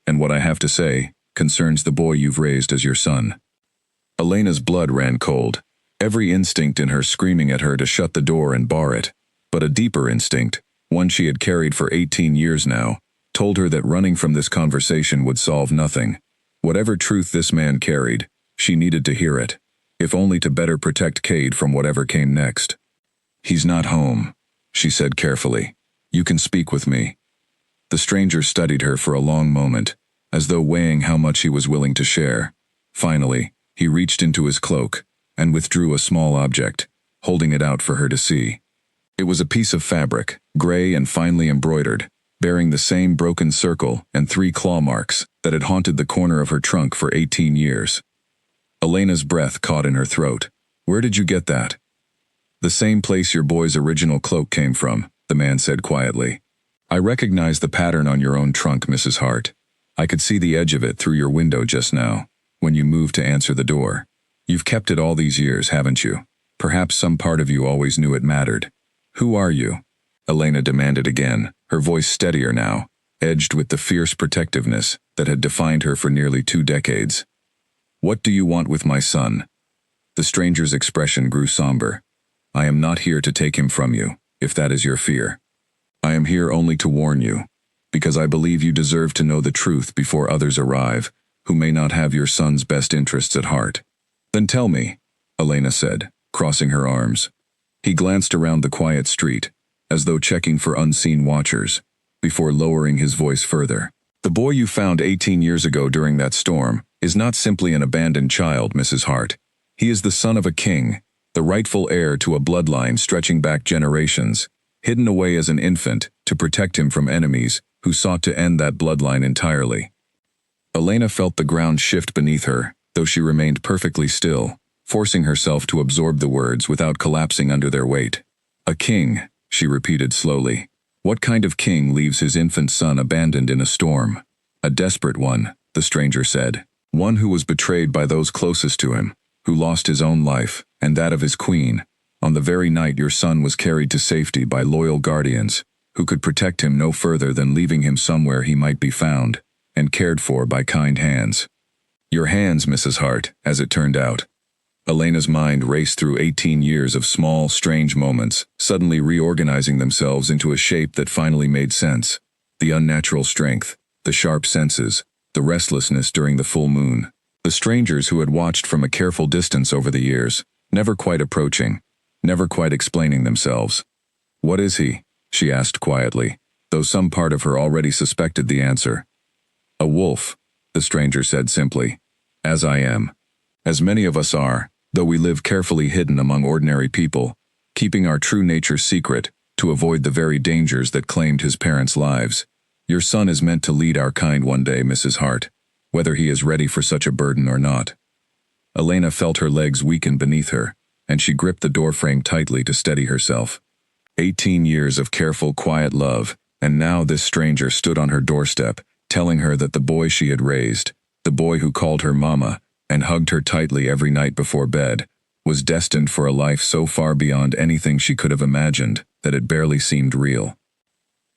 and what I have to say concerns the boy you've raised as your son." Elena's blood ran cold, every instinct in her screaming at her to shut the door and bar it, but a deeper instinct, one she had carried for 18 years now, told her that running from this conversation would solve nothing. Whatever truth this man carried, she needed to hear it, if only to better protect Cade from whatever came next. "He's not home," she said carefully. "You can speak with me." The stranger studied her for a long moment, as though weighing how much he was willing to share. Finally, he reached into his cloak and withdrew a small object, holding it out for her to see. It was a piece of fabric, gray and finely embroidered, bearing the same broken circle and 3 claw marks that had haunted the corner of her trunk for 18 years. Elena's breath caught in her throat. "Where did you get that?" "The same place your boy's original cloak came from," the man said quietly. "I recognize the pattern on your own trunk, Mrs. Hart. I could see the edge of it through your window just now, when you moved to answer the door. You've kept it all these years, haven't you? Perhaps some part of you always knew it mattered. Who are you?" Elena demanded again, her voice steadier now, edged with the fierce protectiveness that had defined her for nearly 2 decades. "What do you want with my son?" The stranger's expression grew somber. "I am not here to take him from you, if that is your fear. I am here only to warn you, because I believe you deserve to know the truth before others arrive, who may not have your son's best interests at heart." "Then tell me," Elena said, crossing her arms. He glanced around the quiet street, as though checking for unseen watchers, before lowering his voice further. "The boy you found 18 years ago during that storm is not simply an abandoned child, Mrs. Hart. He is the son of a king, the rightful heir to a bloodline stretching back generations, hidden away as an infant to protect him from enemies who sought to end that bloodline entirely." Elena felt the ground shift beneath her, though she remained perfectly still, forcing herself to absorb the words without collapsing under their weight. A king, she repeated slowly. What kind of king leaves his infant son abandoned in a storm? A desperate one, the stranger said. One who was betrayed by those closest to him, who lost his own life, and that of his queen, on the very night your son was carried to safety by loyal guardians, who could protect him no further than leaving him somewhere he might be found, and cared for by kind hands. Your hands, Mrs. Hart, as it turned out. Elena's mind raced through 18 years of small, strange moments, suddenly reorganizing themselves into a shape that finally made sense. The unnatural strength, the sharp senses, the restlessness during the full moon. The strangers who had watched from a careful distance over the years, never quite approaching, never quite explaining themselves. What is he? She asked quietly, though some part of her already suspected the answer. A wolf, the stranger said simply. As I am. As many of us are, though we live carefully hidden among ordinary people, keeping our true nature secret to avoid the very dangers that claimed his parents' lives. Your son is meant to lead our kind one day, Mrs. Hart, whether he is ready for such a burden or not. Elena felt her legs weaken beneath her, and she gripped the doorframe tightly to steady herself. 18 years of careful, quiet love, and now this stranger stood on her doorstep, telling her that the boy she had raised, the boy who called her mama and hugged her tightly every night before bed, was destined for a life so far beyond anything she could have imagined that it barely seemed real.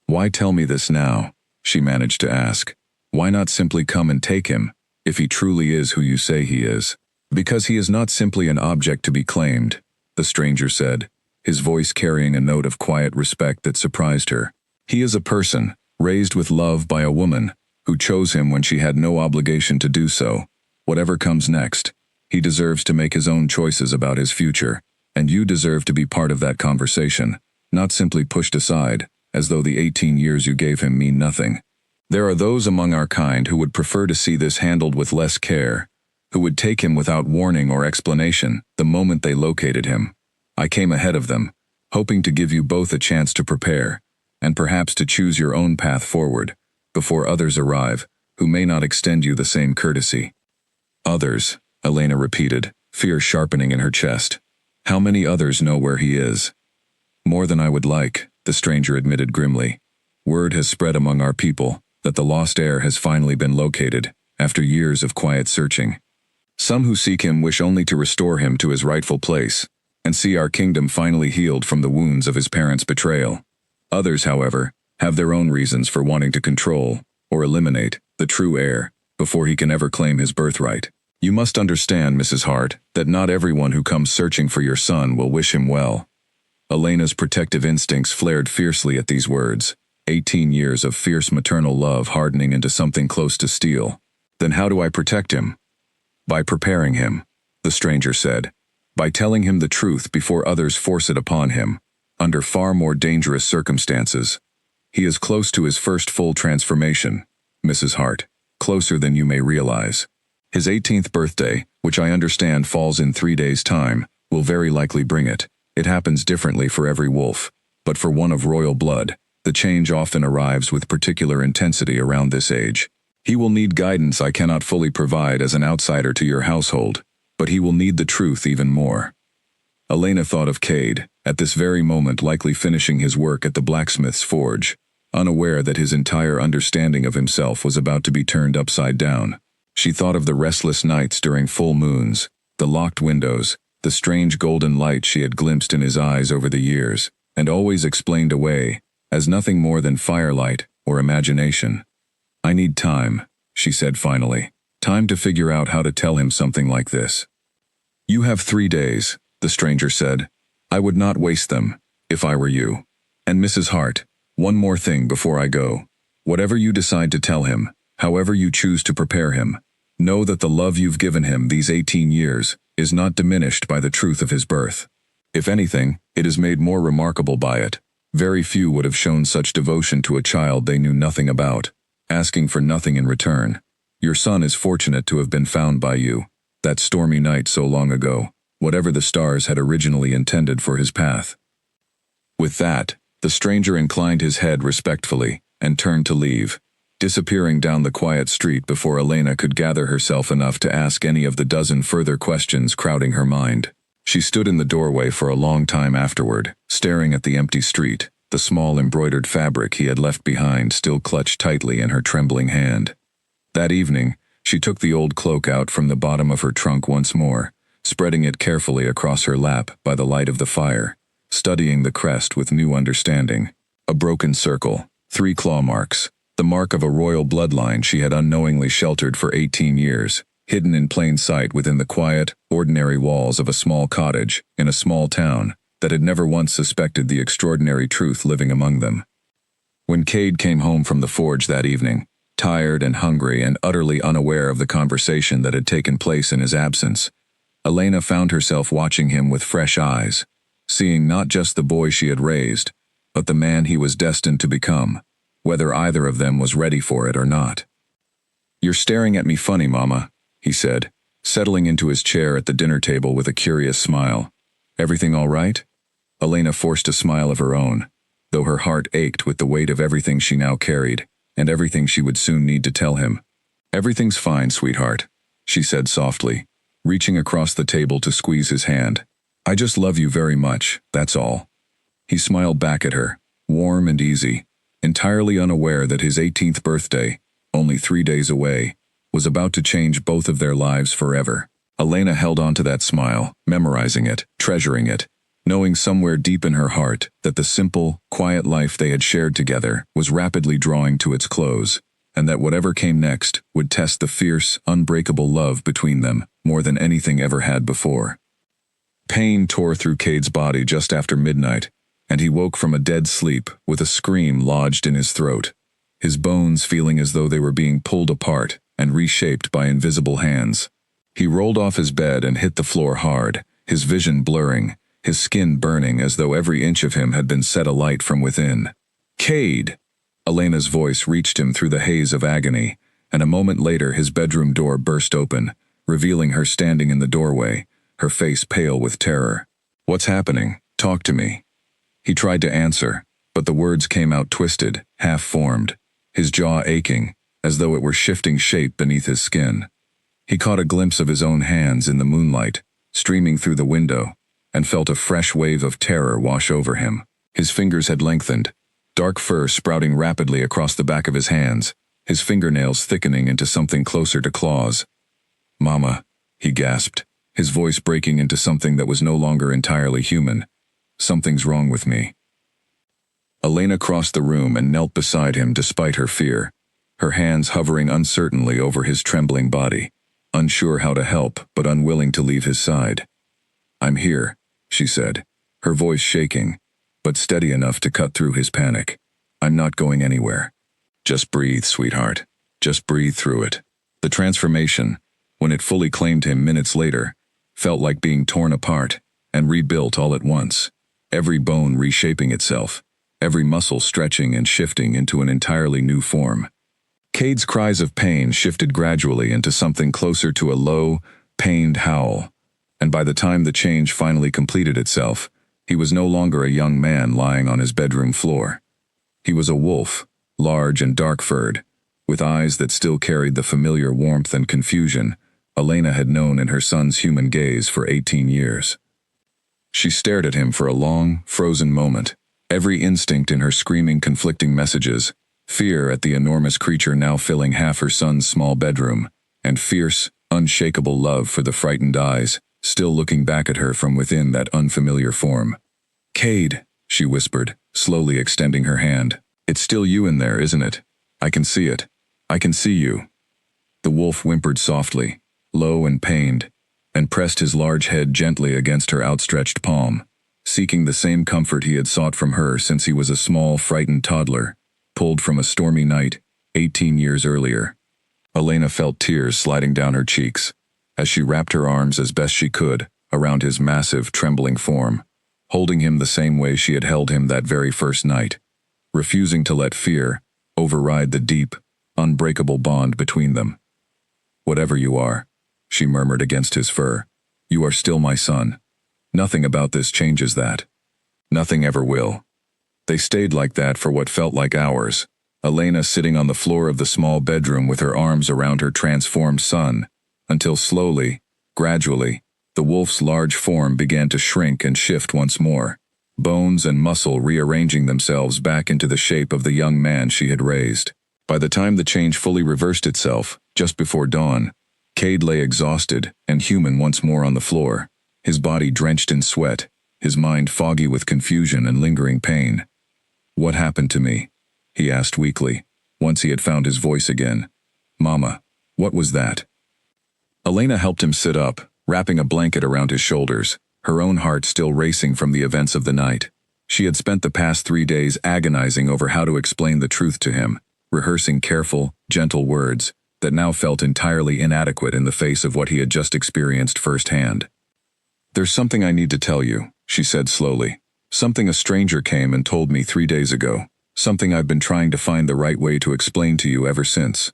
Why tell me this now? She managed to ask. Why not simply come and take him, if he truly is who you say he is? Because he is not simply an object to be claimed, the stranger said, his voice carrying a note of quiet respect that surprised her. He is a person, raised with love by a woman, who chose him when she had no obligation to do so. Whatever comes next, he deserves to make his own choices about his future, and you deserve to be part of that conversation, not simply pushed aside, as though the 18 years you gave him mean nothing. There are those among our kind who would prefer to see this handled with less care, who would take him without warning or explanation the moment they located him. I came ahead of them, hoping to give you both a chance to prepare, and perhaps to choose your own path forward, before others arrive, who may not extend you the same courtesy. Others, Elena repeated, fear sharpening in her chest. How many others know where he is? More than I would like, the stranger admitted grimly. Word has spread among our people that the lost heir has finally been located, after years of quiet searching. Some who seek him wish only to restore him to his rightful place, and see our kingdom finally healed from the wounds of his parents' betrayal. Others, however, have their own reasons for wanting to control, or eliminate, the true heir, before he can ever claim his birthright. You must understand, Mrs. Hart, that not everyone who comes searching for your son will wish him well. Elena's protective instincts flared fiercely at these words, 18 years of fierce maternal love hardening into something close to steel. Then how do I protect him? By preparing him, the stranger said. By telling him the truth before others force it upon him, under far more dangerous circumstances. He is close to his first full transformation, Mrs. Hart, closer than you may realize. His 18th birthday, which I understand falls in 3 days' time, will very likely bring it. It happens differently for every wolf, but for one of royal blood, the change often arrives with particular intensity around this age. He will need guidance I cannot fully provide as an outsider to your household, but he will need the truth even more. Elena thought of Cade, at this very moment likely finishing his work at the blacksmith's forge, unaware that his entire understanding of himself was about to be turned upside down. She thought of the restless nights during full moons, the locked windows, the strange golden light she had glimpsed in his eyes over the years, and always explained away, as nothing more than firelight or imagination. I need time, she said finally. Time to figure out how to tell him something like this. You have 3 days, the stranger said. I would not waste them, if I were you. And Mrs. Hart, one more thing before I go. Whatever you decide to tell him, however you choose to prepare him, know that the love you've given him these 18 years is not diminished by the truth of his birth. If anything, it is made more remarkable by it. Very few would have shown such devotion to a child they knew nothing about, asking for nothing in return. Your son is fortunate to have been found by you, that stormy night so long ago, whatever the stars had originally intended for his path. With that, the stranger inclined his head respectfully and turned to leave. disappearing down the quiet street before Elena could gather herself enough to ask any of the dozen further questions crowding her mind. She stood in the doorway for a long time afterward, staring at the empty street, the small embroidered fabric he had left behind still clutched tightly in her trembling hand. That evening, she took the old cloak out from the bottom of her trunk once more, spreading it carefully across her lap by the light of the fire, studying the crest with new understanding. A broken circle, 3 claw marks, the mark of a royal bloodline she had unknowingly sheltered for 18 years, hidden in plain sight within the quiet, ordinary walls of a small cottage in a small town that had never once suspected the extraordinary truth living among them. When Cade came home from the forge that evening, tired and hungry and utterly unaware of the conversation that had taken place in his absence, Elena found herself watching him with fresh eyes, seeing not just the boy she had raised, but the man he was destined to become, whether either of them was ready for it or not. "You're staring at me funny, Mama," he said, settling into his chair at the dinner table with a curious smile. "Everything all right?" Elena forced a smile of her own, though her heart ached with the weight of everything she now carried, and everything she would soon need to tell him. "Everything's fine, sweetheart," she said softly, reaching across the table to squeeze his hand. "I just love you very much, that's all." He smiled back at her, warm and easy, entirely unaware that his 18th birthday, only 3 days away, was about to change both of their lives forever. Elena held on to that smile, memorizing it, treasuring it, knowing somewhere deep in her heart that the simple, quiet life they had shared together was rapidly drawing to its close, and that whatever came next would test the fierce, unbreakable love between them more than anything ever had before. Pain tore through Cade's body just after midnight, and he woke from a dead sleep with a scream lodged in his throat, his bones feeling as though they were being pulled apart and reshaped by invisible hands. He rolled off his bed and hit the floor hard, his vision blurring, his skin burning as though every inch of him had been set alight from within. "Cade!" Elena's voice reached him through the haze of agony, and a moment later his bedroom door burst open, revealing her standing in the doorway, her face pale with terror. "What's happening? Talk to me." He tried to answer, but the words came out twisted, half-formed, his jaw aching, as though it were shifting shape beneath his skin. He caught a glimpse of his own hands in the moonlight, streaming through the window, and felt a fresh wave of terror wash over him. His fingers had lengthened, dark fur sprouting rapidly across the back of his hands, his fingernails thickening into something closer to claws. "Mama," he gasped, his voice breaking into something that was no longer entirely human. "Something's wrong with me." Elena crossed the room and knelt beside him despite her fear, her hands hovering uncertainly over his trembling body, unsure how to help but unwilling to leave his side. "I'm here," she said, her voice shaking, but steady enough to cut through his panic. "I'm not going anywhere. Just breathe, sweetheart. Just breathe through it." The transformation, when it fully claimed him minutes later, felt like being torn apart and rebuilt all at once, every bone reshaping itself, every muscle stretching and shifting into an entirely new form. Cade's cries of pain shifted gradually into something closer to a low, pained howl, and by the time the change finally completed itself, he was no longer a young man lying on his bedroom floor. He was a wolf, large and dark-furred, with eyes that still carried the familiar warmth and confusion Elena had known in her son's human gaze for 18 years. She stared at him for a long, frozen moment, every instinct in her screaming conflicting messages, fear at the enormous creature now filling half her son's small bedroom, and fierce, unshakable love for the frightened eyes, still looking back at her from within that unfamiliar form. "Cade," she whispered, slowly extending her hand. "It's still you in there, isn't it? I can see it. I can see you." The wolf whimpered softly, low and pained, and pressed his large head gently against her outstretched palm, seeking the same comfort he had sought from her since he was a small, frightened toddler, pulled from a stormy night 18 years earlier. Elena felt tears sliding down her cheeks as she wrapped her arms as best she could around his massive, trembling form, holding him the same way she had held him that very first night, refusing to let fear override the deep, unbreakable bond between them. "Whatever you are," she murmured against his fur, "you are still my son. Nothing about this changes that. Nothing ever will." They stayed like that for what felt like hours, Elena sitting on the floor of the small bedroom with her arms around her transformed son, until slowly, gradually, the wolf's large form began to shrink and shift once more, bones and muscle rearranging themselves back into the shape of the young man she had raised. By the time the change fully reversed itself, just before dawn, Cade lay exhausted and human once more on the floor, his body drenched in sweat, his mind foggy with confusion and lingering pain. "What happened to me?" he asked weakly, once he had found his voice again. "Mama, what was that?" Elena helped him sit up, wrapping a blanket around his shoulders, her own heart still racing from the events of the night. She had spent the past 3 days agonizing over how to explain the truth to him, rehearsing careful, gentle words that now felt entirely inadequate in the face of what he had just experienced firsthand. "There's something I need to tell you," she said slowly. "Something a stranger came and told me 3 days ago. Something I've been trying to find the right way to explain to you ever since."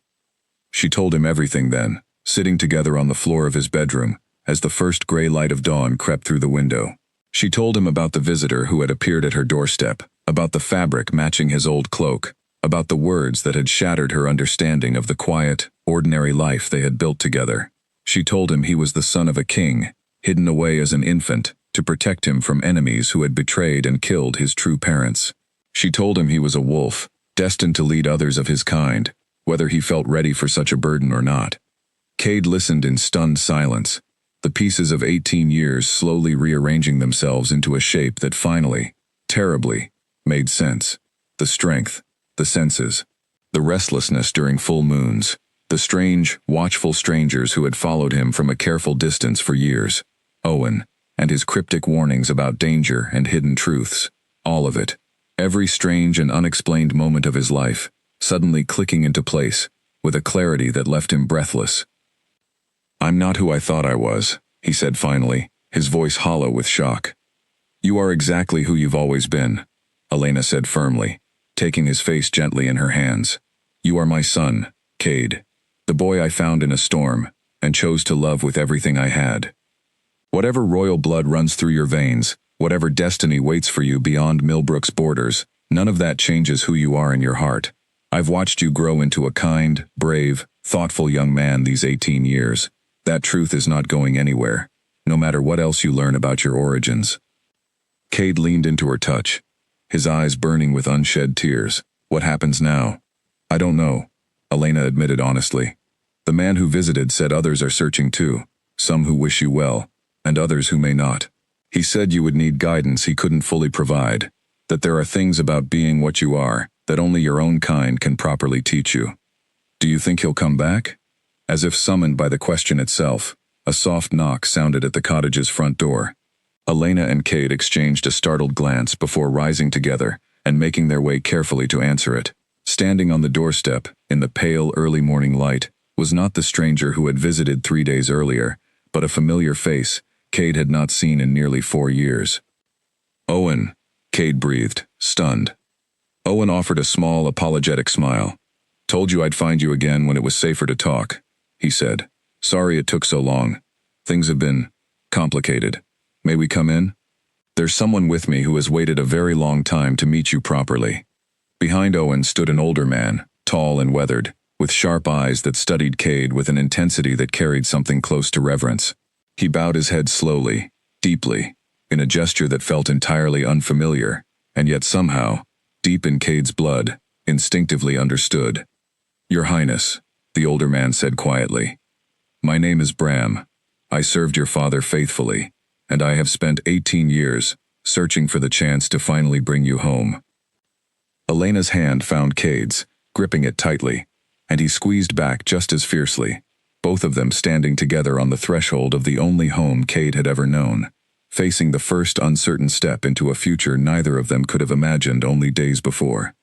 She told him everything then, sitting together on the floor of his bedroom, as the first gray light of dawn crept through the window. She told him about the visitor who had appeared at her doorstep, about the fabric matching his old cloak, about the words that had shattered her understanding of the quiet, ordinary life they had built together. She told him he was the son of a king, hidden away as an infant, to protect him from enemies who had betrayed and killed his true parents. She told him he was a wolf, destined to lead others of his kind, whether he felt ready for such a burden or not. Cade listened in stunned silence, the pieces of 18 years slowly rearranging themselves into a shape that finally, terribly, made sense. The strength, the senses, the restlessness during full moons, the strange, watchful strangers who had followed him from a careful distance for years, Owen, and his cryptic warnings about danger and hidden truths, all of it, every strange and unexplained moment of his life, suddenly clicking into place, with a clarity that left him breathless. "I'm not who I thought I was," he said finally, his voice hollow with shock. "You are exactly who you've always been," Elena said firmly, taking his face gently in her hands. "You are my son, Cade, the boy I found in a storm, and chose to love with everything I had. Whatever royal blood runs through your veins, whatever destiny waits for you beyond Millbrook's borders, none of that changes who you are in your heart. I've watched you grow into a kind, brave, thoughtful young man these 18 years. That truth is not going anywhere, no matter what else you learn about your origins." Cade leaned into her touch, his eyes burning with unshed tears. "What happens now?" "I don't know," Elena admitted honestly. "The man who visited said others are searching too, some who wish you well, and others who may not. He said you would need guidance he couldn't fully provide, that there are things about being what you are that only your own kind can properly teach you. Do you think he'll come back?" As if summoned by the question itself, a soft knock sounded at the cottage's front door. Elena and Cade exchanged a startled glance before rising together and making their way carefully to answer it. Standing on the doorstep, in the pale early morning light, was not the stranger who had visited 3 days earlier, but a familiar face Cade had not seen in nearly 4 years. "Owen," Cade breathed, stunned. Owen offered a small, apologetic smile. "Told you I'd find you again when it was safer to talk," he said. "Sorry it took so long. Things have been complicated. May we come in? There's someone with me who has waited a very long time to meet you properly." Behind Owen stood an older man, tall and weathered, with sharp eyes that studied Cade with an intensity that carried something close to reverence. He bowed his head slowly, deeply, in a gesture that felt entirely unfamiliar, and yet somehow, deep in Cade's blood, instinctively understood. "Your Highness," the older man said quietly, "my name is Bram. I served your father faithfully, and I have spent 18 years searching for the chance to finally bring you home." Elena's hand found Cade's, gripping it tightly, and he squeezed back just as fiercely, both of them standing together on the threshold of the only home Cade had ever known, facing the first uncertain step into a future neither of them could have imagined only days before.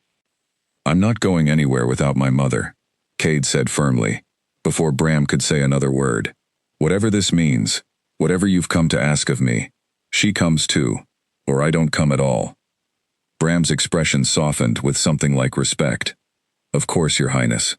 "I'm not going anywhere without my mother," Cade said firmly, before Bram could say another word. "Whatever this means, whatever you've come to ask of me, she comes too, or I don't come at all." Bram's expression softened with something like respect. "Of course, Your Highness.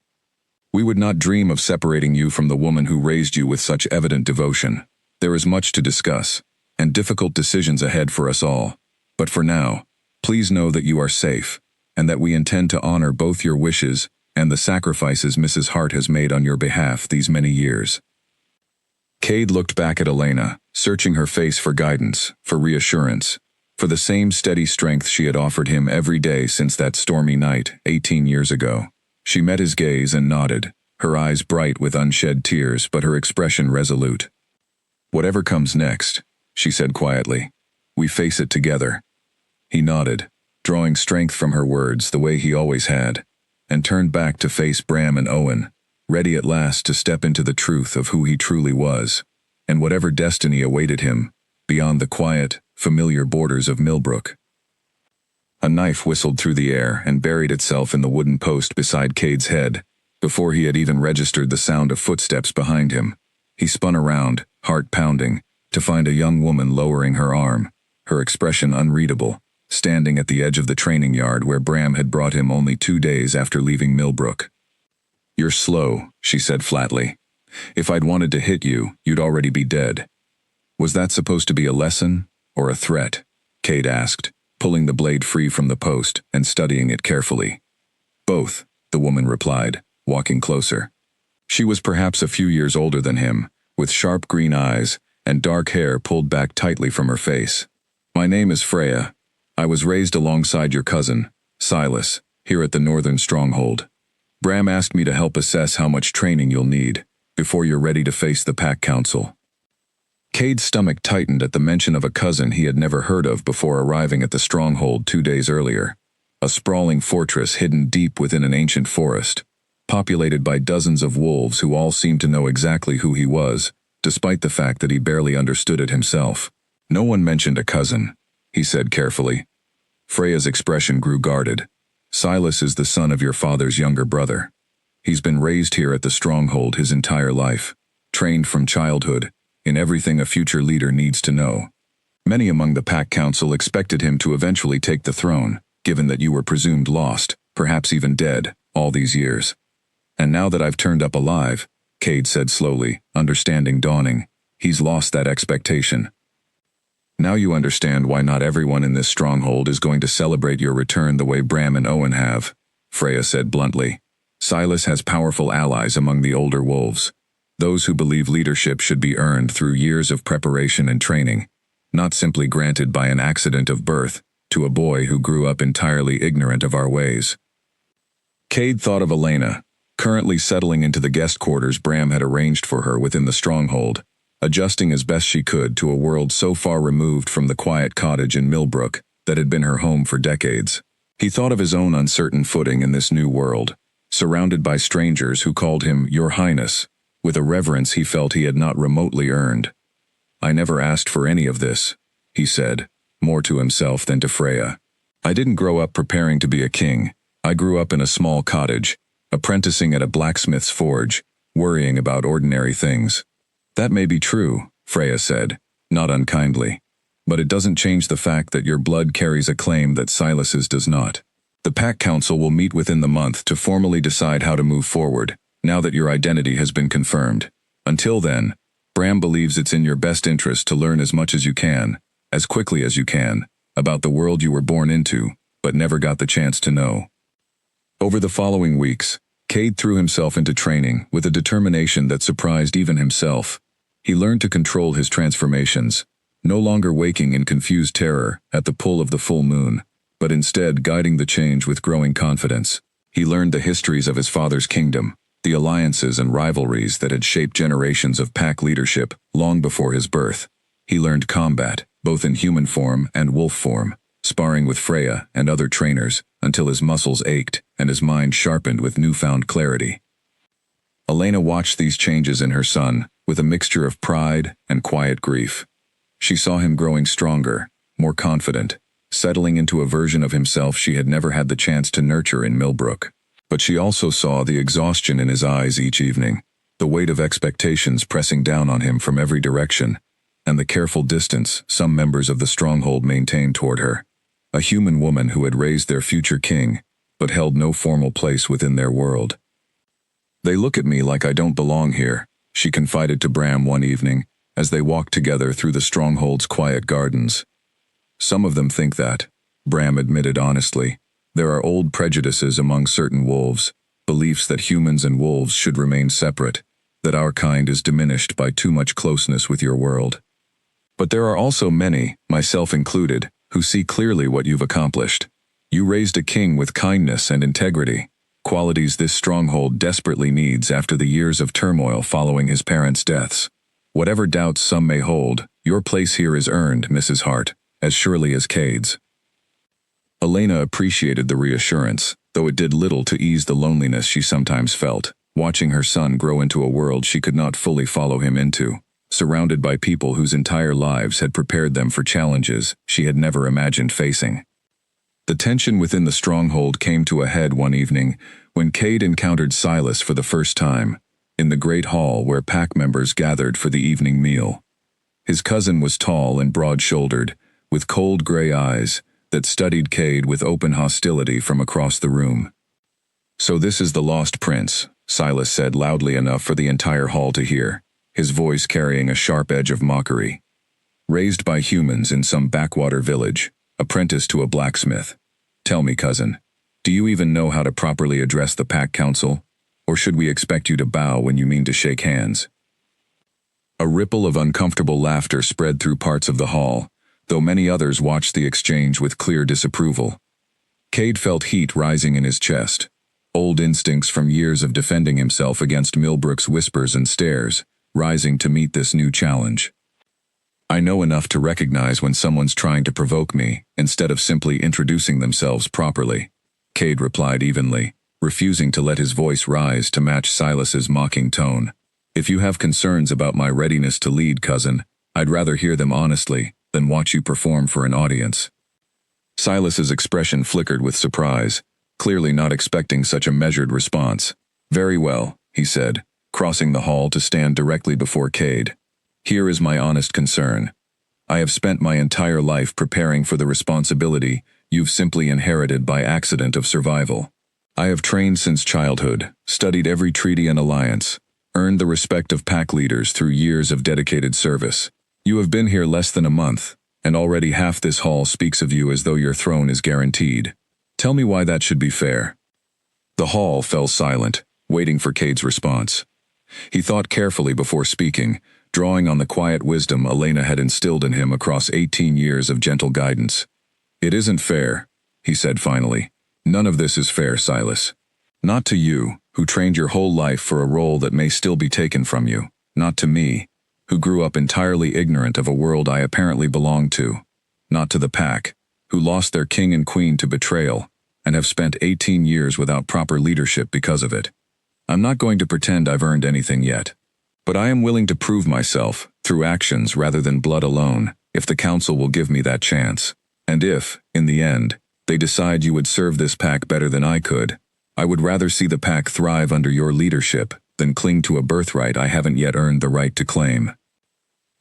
We would not dream of separating you from the woman who raised you with such evident devotion. There is much to discuss, and difficult decisions ahead for us all. But for now, please know that you are safe, and that we intend to honor both your wishes and the sacrifices Mrs. Hart has made on your behalf these many years." Cade looked back at Elena, searching her face for guidance, for reassurance, for the same steady strength she had offered him every day since that stormy night 18 years ago. She met his gaze and nodded, her eyes bright with unshed tears but her expression resolute. "Whatever comes next," she said quietly, "we face it together." He nodded, drawing strength from her words the way he always had, and turned back to face Bram and Owen, ready at last to step into the truth of who he truly was, and whatever destiny awaited him, beyond the quiet, familiar borders of Millbrook. A knife whistled through the air and buried itself in the wooden post beside Cade's head, before he had even registered the sound of footsteps behind him. He spun around, heart pounding, to find a young woman lowering her arm, her expression unreadable, standing at the edge of the training yard where Bram had brought him only 2 days after leaving Millbrook. "You're slow," she said flatly. "If I'd wanted to hit you, you'd already be dead." "Was that supposed to be a lesson, or a threat?" Cade asked, pulling the blade free from the post and studying it carefully. "Both," the woman replied, walking closer. She was perhaps a few years older than him, with sharp green eyes and dark hair pulled back tightly from her face. "My name is Freya. I was raised alongside your cousin, Silas, here at the Northern Stronghold. Bram asked me to help assess how much training you'll need before you're ready to face the Pack Council." Cade's stomach tightened at the mention of a cousin he had never heard of before arriving at the Stronghold 2 days earlier, a sprawling fortress hidden deep within an ancient forest, populated by dozens of wolves who all seemed to know exactly who he was, despite the fact that he barely understood it himself. "No one mentioned a cousin," he said carefully. Freya's expression grew guarded. "Silas is the son of your father's younger brother. He's been raised here at the Stronghold his entire life, trained from childhood in everything a future leader needs to know. Many among the Pack Council expected him to eventually take the throne, given that you were presumed lost, perhaps even dead, all these years. And now that I've turned up alive," Cade said slowly, understanding dawning, "he's lost that expectation. Now you understand why not everyone in this stronghold is going to celebrate your return the way Bram and Owen have," Freya said bluntly. "Silas has powerful allies among the older wolves, those who believe leadership should be earned through years of preparation and training, not simply granted by an accident of birth to a boy who grew up entirely ignorant of our ways." Cade thought of Elena, currently settling into the guest quarters Bram had arranged for her within the stronghold, adjusting as best she could to a world so far removed from the quiet cottage in Millbrook that had been her home for decades. He thought of his own uncertain footing in this new world, surrounded by strangers who called him Your Highness, with a reverence he felt he had not remotely earned. "I never asked for any of this," he said, more to himself than to Freya. "I didn't grow up preparing to be a king. I grew up in a small cottage, apprenticing at a blacksmith's forge, worrying about ordinary things." "That may be true," Freya said, not unkindly, "but it doesn't change the fact that your blood carries a claim that Silas's does not. The Pack Council will meet within the month to formally decide how to move forward, now that your identity has been confirmed. Until then, Bram believes it's in your best interest to learn as much as you can, as quickly as you can, about the world you were born into, but never got the chance to know." Over the following weeks, Cade threw himself into training with a determination that surprised even himself. He learned to control his transformations, no longer waking in confused terror at the pull of the full moon, but instead guiding the change with growing confidence. He learned the histories of his father's kingdom, the alliances and rivalries that had shaped generations of pack leadership long before his birth. He learned combat, both in human form and wolf form, sparring with Freya and other trainers until his muscles ached and his mind sharpened with newfound clarity. Elena watched these changes in her son with a mixture of pride and quiet grief. She saw him growing stronger, more confident, settling into a version of himself she had never had the chance to nurture in Millbrook. But she also saw the exhaustion in his eyes each evening, the weight of expectations pressing down on him from every direction, and the careful distance some members of the stronghold maintained toward her. A human woman who had raised their future king, but held no formal place within their world. "They look at me like I don't belong here," she confided to Bram one evening, as they walked together through the stronghold's quiet gardens. "Some of them think that," Bram admitted honestly, There are old prejudices among certain wolves, beliefs that humans and wolves should remain separate, that our kind is diminished by too much closeness with your world. But there are also many, myself included, who see clearly what you've accomplished. You raised a king with kindness and integrity, qualities this stronghold desperately needs after the years of turmoil following his parents' deaths. Whatever doubts some may hold, your place here is earned, Mrs. Hart, as surely as Cade's. Elena appreciated the reassurance, though it did little to ease the loneliness she sometimes felt, watching her son grow into a world she could not fully follow him into, surrounded by people whose entire lives had prepared them for challenges she had never imagined facing. The tension within the stronghold came to a head one evening when Cade encountered Silas for the first time, in the great hall where pack members gathered for the evening meal. His cousin was tall and broad-shouldered, with cold gray eyes that studied Cade with open hostility from across the room. "So this is the lost prince," Silas said loudly enough for the entire hall to hear, his voice carrying a sharp edge of mockery. "Raised by humans in some backwater village, apprenticed to a blacksmith. Tell me, cousin, do you even know how to properly address the pack council? Or should we expect you to bow when you mean to shake hands?" A ripple of uncomfortable laughter spread through parts of the hall, though many others watched the exchange with clear disapproval. Cade felt heat rising in his chest, old instincts from years of defending himself against Millbrook's whispers and stares, rising to meet this new challenge. "I know enough to recognize when someone's trying to provoke me, instead of simply introducing themselves properly," Cade replied evenly, refusing to let his voice rise to match Silas's mocking tone. "If you have concerns about my readiness to lead, cousin, I'd rather hear them honestly than watch you perform for an audience." Silas's expression flickered with surprise, clearly not expecting such a measured response. "Very well," he said, crossing the hall to stand directly before Cade. "Here is my honest concern. I have spent my entire life preparing for the responsibility you've simply inherited by accident of survival. I have trained since childhood, studied every treaty and alliance, earned the respect of pack leaders through years of dedicated service. You have been here less than a month, and already half this hall speaks of you as though your throne is guaranteed. Tell me why that should be fair." The hall fell silent, waiting for Cade's response. He thought carefully before speaking, drawing on the quiet wisdom Elena had instilled in him across 18 years of gentle guidance. "It isn't fair," he said finally. "None of this is fair, Silas. Not to you, who trained your whole life for a role that may still be taken from you. Not to me, who grew up entirely ignorant of a world I apparently belonged to. Not to the pack, who lost their king and queen to betrayal, and have spent 18 years without proper leadership because of it. I'm not going to pretend I've earned anything yet. But I am willing to prove myself, through actions rather than blood alone, if the council will give me that chance. And if, in the end, they decide you would serve this pack better than I could, I would rather see the pack thrive under your leadership than cling to a birthright I haven't yet earned the right to claim."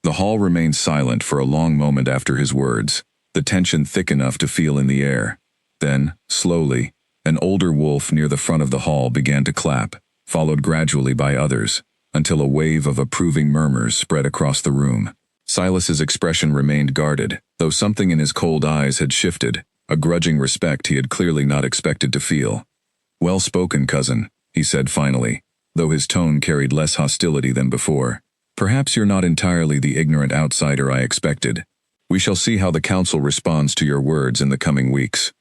The hall remained silent for a long moment after his words, the tension thick enough to feel in the air. Then, slowly, an older wolf near the front of the hall began to clap, followed gradually by others, until a wave of approving murmurs spread across the room. Silas's expression remained guarded, though something in his cold eyes had shifted, a grudging respect he had clearly not expected to feel. "Well spoken, cousin," he said finally, though his tone carried less hostility than before. "Perhaps you're not entirely the ignorant outsider I expected. We shall see how the council responds to your words in the coming weeks."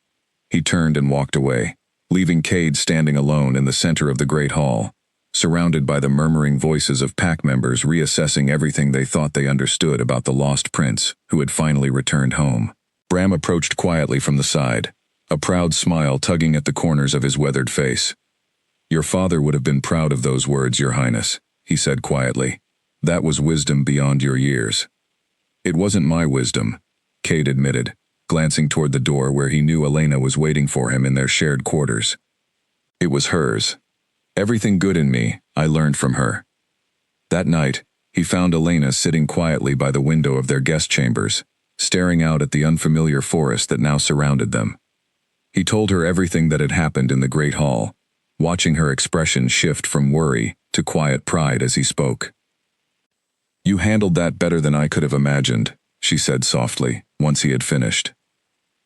He turned and walked away, leaving Cade standing alone in the center of the great hall, surrounded by the murmuring voices of pack members reassessing everything they thought they understood about the lost prince who had finally returned home. Bram approached quietly from the side, a proud smile tugging at the corners of his weathered face. "Your father would have been proud of those words, Your Highness," he said quietly. "That was wisdom beyond your years." "It wasn't my wisdom," Cade admitted, glancing toward the door where he knew Elena was waiting for him in their shared quarters. "It was hers. Everything good in me, I learned from her." That night, he found Elena sitting quietly by the window of their guest chambers, staring out at the unfamiliar forest that now surrounded them. He told her everything that had happened in the great hall, watching her expression shift from worry to quiet pride as he spoke. "You handled that better than I could have imagined," she said softly, once he had finished.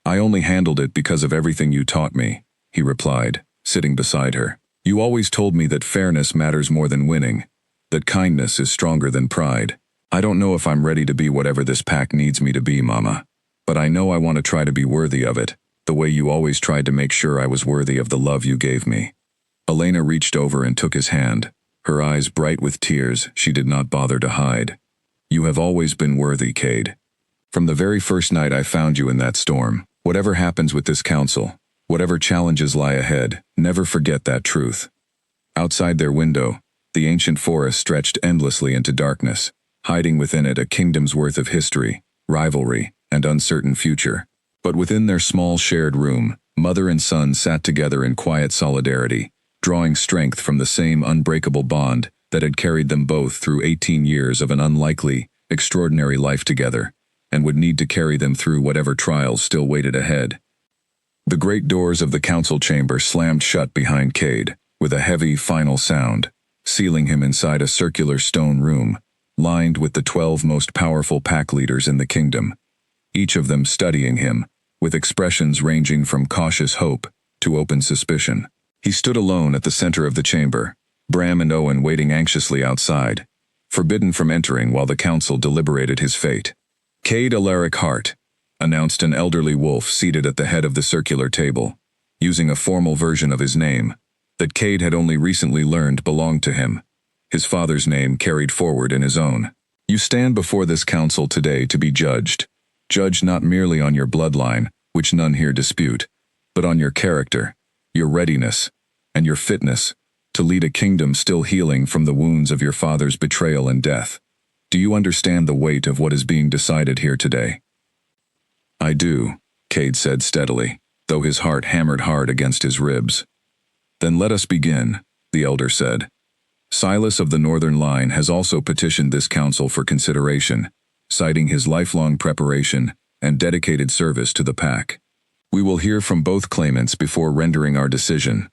I only handled it because of everything you taught me, he replied, sitting beside her. You always told me that fairness matters more than winning, that kindness is stronger than pride. I don't know if I'm ready to be whatever this pack needs me to be, Mama. But I know I want to try to be worthy of it, the way you always tried to make sure I was worthy of the love you gave me. Elena reached over and took his hand, her eyes bright with tears she did not bother to hide. You have always been worthy, Cade. From the very first night I found you in that storm. Whatever happens with this council, whatever challenges lie ahead, never forget that truth. Outside their window, the ancient forest stretched endlessly into darkness, hiding within it a kingdom's worth of history, rivalry, and uncertain future. But within their small shared room, mother and son sat together in quiet solidarity, drawing strength from the same unbreakable bond that had carried them both through 18 years of an unlikely, extraordinary life together, and would need to carry them through whatever trials still waited ahead. The great doors of the council chamber slammed shut behind Cade, with a heavy, final sound, sealing him inside a circular stone room, lined with the 12 most powerful pack leaders in the kingdom, each of them studying him, with expressions ranging from cautious hope to open suspicion. He stood alone at the center of the chamber, Bram and Owen waiting anxiously outside, forbidden from entering while the council deliberated his fate. Cade Alaric Hart, announced an elderly wolf seated at the head of the circular table, using a formal version of his name, that Cade had only recently learned belonged to him, his father's name carried forward in his own. You stand before this council today to be judged not merely on your bloodline, which none here dispute, but on your character, your readiness, and your fitness to lead a kingdom still healing from the wounds of your father's betrayal and death. Do you understand the weight of what is being decided here today? I do, Cade said steadily, though his heart hammered hard against his ribs. Then let us begin, the elder said. Silas of the Northern Line has also petitioned this council for consideration, citing his lifelong preparation and dedicated service to the pack. We will hear from both claimants before rendering our decision.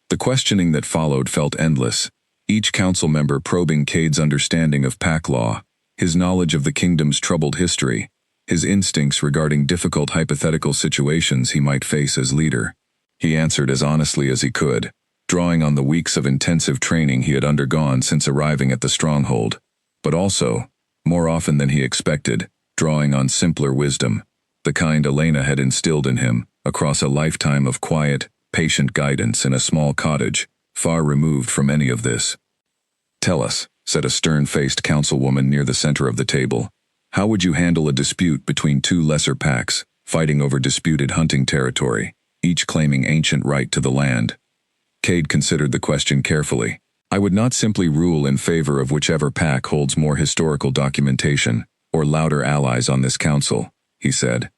The questioning that followed felt endless, each council member probing Cade's understanding of pack law, his knowledge of the kingdom's troubled history, his instincts regarding difficult hypothetical situations he might face as leader. He answered as honestly as he could, drawing on the weeks of intensive training he had undergone since arriving at the stronghold, but also, more often than he expected, drawing on simpler wisdom, the kind Elena had instilled in him across a lifetime of quiet, patient guidance in a small cottage, far removed from any of this. Tell us, said a stern-faced councilwoman near the center of the table, how would you handle a dispute between two lesser packs, fighting over disputed hunting territory, each claiming ancient right to the land? Cade considered the question carefully. I would not simply rule in favor of whichever pack holds more historical documentation or louder allies on this council, he said.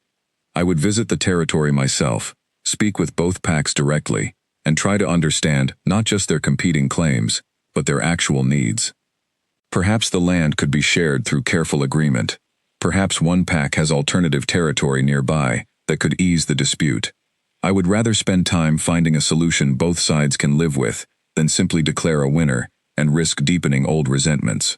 I would visit the territory myself, speak with both packs directly, and try to understand not just their competing claims, but their actual needs. Perhaps the land could be shared through careful agreement. Perhaps one pack has alternative territory nearby that could ease the dispute. I would rather spend time finding a solution both sides can live with than simply declare a winner and risk deepening old resentments.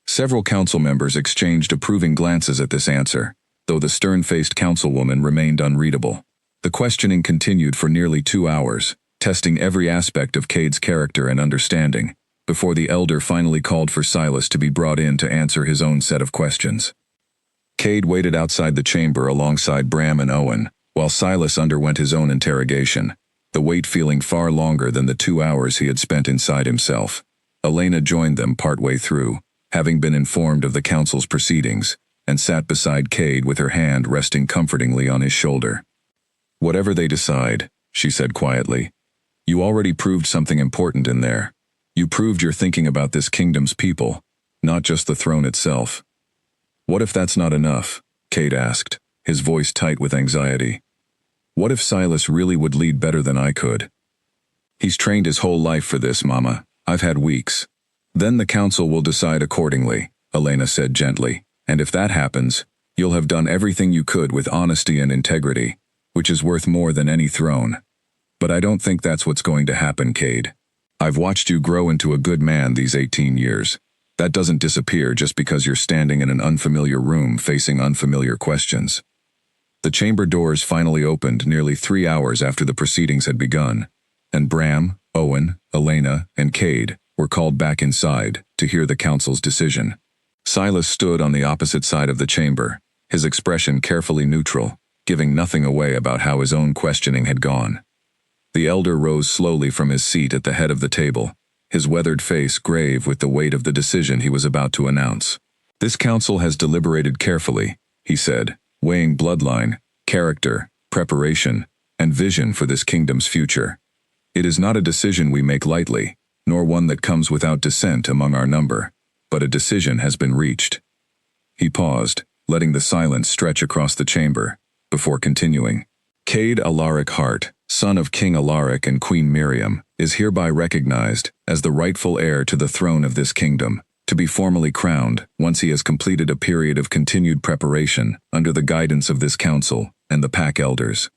Several council members exchanged approving glances at this answer, though the stern-faced councilwoman remained unreadable. The questioning continued for nearly 2 hours, testing every aspect of Cade's character and understanding, before the elder finally called for Silas to be brought in to answer his own set of questions. Cade waited outside the chamber alongside Bram and Owen, while Silas underwent his own interrogation, the wait feeling far longer than the 2 hours he had spent inside himself. Elena joined them partway through, having been informed of the council's proceedings, and sat beside Cade with her hand resting comfortingly on his shoulder. Whatever they decide, she said quietly, you already proved something important in there. You proved you're thinking about this kingdom's people, not just the throne itself. What if that's not enough? Cade asked, his voice tight with anxiety. What if Silas really would lead better than I could? He's trained his whole life for this, Mama. I've had weeks. Then the council will decide accordingly, Elena said gently, and if that happens, you'll have done everything you could with honesty and integrity, which is worth more than any throne. But I don't think that's what's going to happen, Cade. I've watched you grow into a good man these 18 years. That doesn't disappear just because you're standing in an unfamiliar room facing unfamiliar questions. The chamber doors finally opened nearly 3 hours after the proceedings had begun, and Bram, Owen, Elena, and Cade were called back inside to hear the council's decision. Silas stood on the opposite side of the chamber, his expression carefully neutral, giving nothing away about how his own questioning had gone. The elder rose slowly from his seat at the head of the table, his weathered face grave with the weight of the decision he was about to announce. "This council has deliberated carefully," he said, weighing bloodline, character, preparation, and vision for this kingdom's future. "It is not a decision we make lightly, nor one that comes without dissent among our number, but a decision has been reached." He paused, letting the silence stretch across the chamber, before continuing. "Cade Alaric Hart, son of King Alaric and Queen Miriam, is hereby recognized as the rightful heir to the throne of this kingdom, to be formally crowned once he has completed a period of continued preparation under the guidance of this council and the pack elders."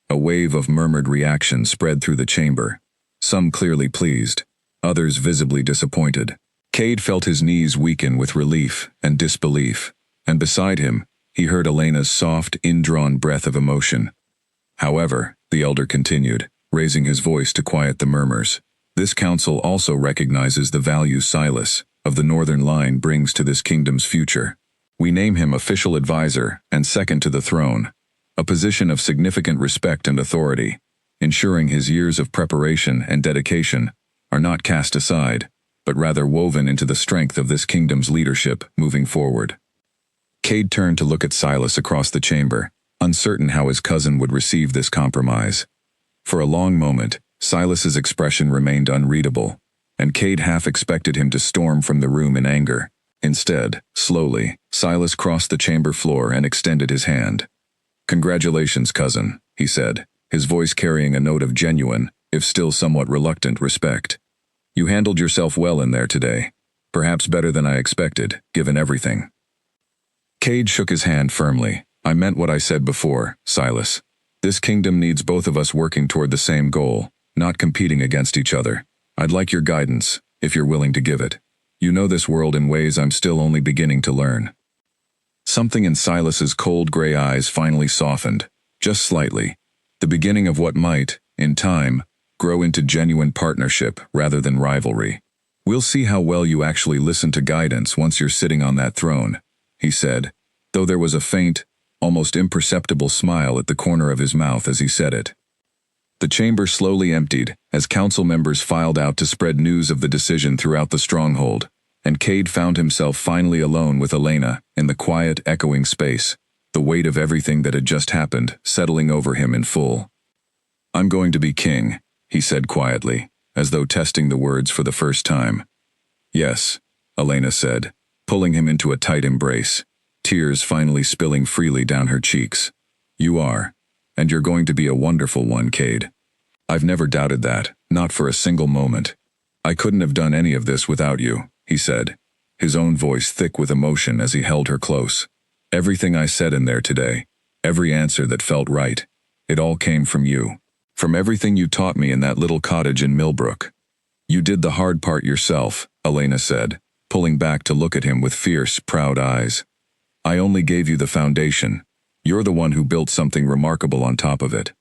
A wave of murmured reaction spread through the chamber, some clearly pleased, others visibly disappointed. Cade felt his knees weaken with relief and disbelief, and beside him, he heard Elena's soft, indrawn breath of emotion. "However," the elder continued, raising his voice to quiet the murmurs, "this council also recognizes the value Silas, of the Northern Line, brings to this kingdom's future. We name him official advisor and second to the throne, a position of significant respect and authority, ensuring his years of preparation and dedication are not cast aside, but rather woven into the strength of this kingdom's leadership moving forward." Cade turned to look at Silas across the chamber, uncertain how his cousin would receive this compromise. For a long moment, Silas's expression remained unreadable, and Cade half expected him to storm from the room in anger. Instead, slowly, Silas crossed the chamber floor and extended his hand. "Congratulations, cousin," he said, his voice carrying a note of genuine, if still somewhat reluctant, respect. "You handled yourself well in there today, perhaps better than I expected, given everything." Cade shook his hand firmly. "I meant what I said before, Silas. This kingdom needs both of us working toward the same goal, not competing against each other. I'd like your guidance, if you're willing to give it. You know this world in ways I'm still only beginning to learn." Something in Silas's cold gray eyes finally softened, just slightly, the beginning of what might, in time, grow into genuine partnership rather than rivalry. "We'll see how well you actually listen to guidance once you're sitting on that throne," he said, though there was a faint, almost imperceptible smile at the corner of his mouth as he said it. The chamber slowly emptied as council members filed out to spread news of the decision throughout the stronghold, and Cade found himself finally alone with Elena in the quiet, echoing space, the weight of everything that had just happened settling over him in full. "I'm going to be king," he said quietly, as though testing the words for the first time. "Yes," Elena said, pulling him into a tight embrace, tears finally spilling freely down her cheeks. "You are. And you're going to be a wonderful one, Cade. I've never doubted that, not for a single moment. I couldn't have done any of this without you," he said, his own voice thick with emotion as he held her close. "Everything I said in there today, every answer that felt right, it all came from you. From everything you taught me in that little cottage in Millbrook. You did the hard part yourself," Elena said, pulling back to look at him with fierce, proud eyes. "I only gave you the foundation. You're the one who built something remarkable on top of it."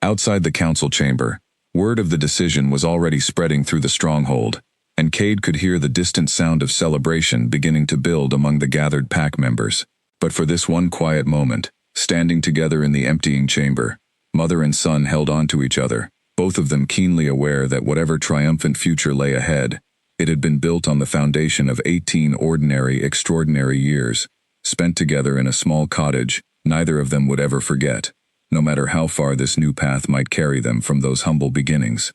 Outside the council chamber, word of the decision was already spreading through the stronghold, and Cade could hear the distant sound of celebration beginning to build among the gathered pack members. But for this one quiet moment, standing together in the emptying chamber, mother and son held on to each other, both of them keenly aware that whatever triumphant future lay ahead, it had been built on the foundation of 18 ordinary, extraordinary years, spent together in a small cottage neither of them would ever forget, no matter how far this new path might carry them from those humble beginnings.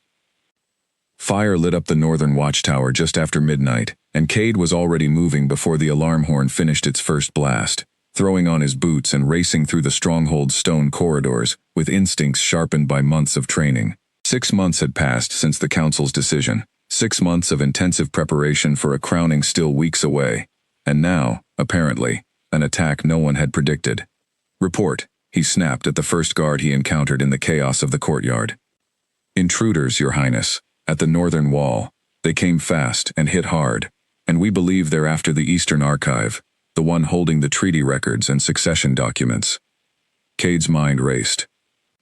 Fire lit up the northern watchtower just after midnight, and Cade was already moving before the alarm horn finished its first blast, throwing on his boots and racing through the stronghold's stone corridors with instincts sharpened by months of training. 6 months had passed since the council's decision, 6 months of intensive preparation for a crowning still weeks away, and now, apparently, an attack no one had predicted. "Report," he snapped at the first guard he encountered in the chaos of the courtyard. "Intruders, Your Highness, at the northern wall. They came fast and hit hard, and we believe they're after the Eastern Archive, the one holding the treaty records and succession documents." Cade's mind raced.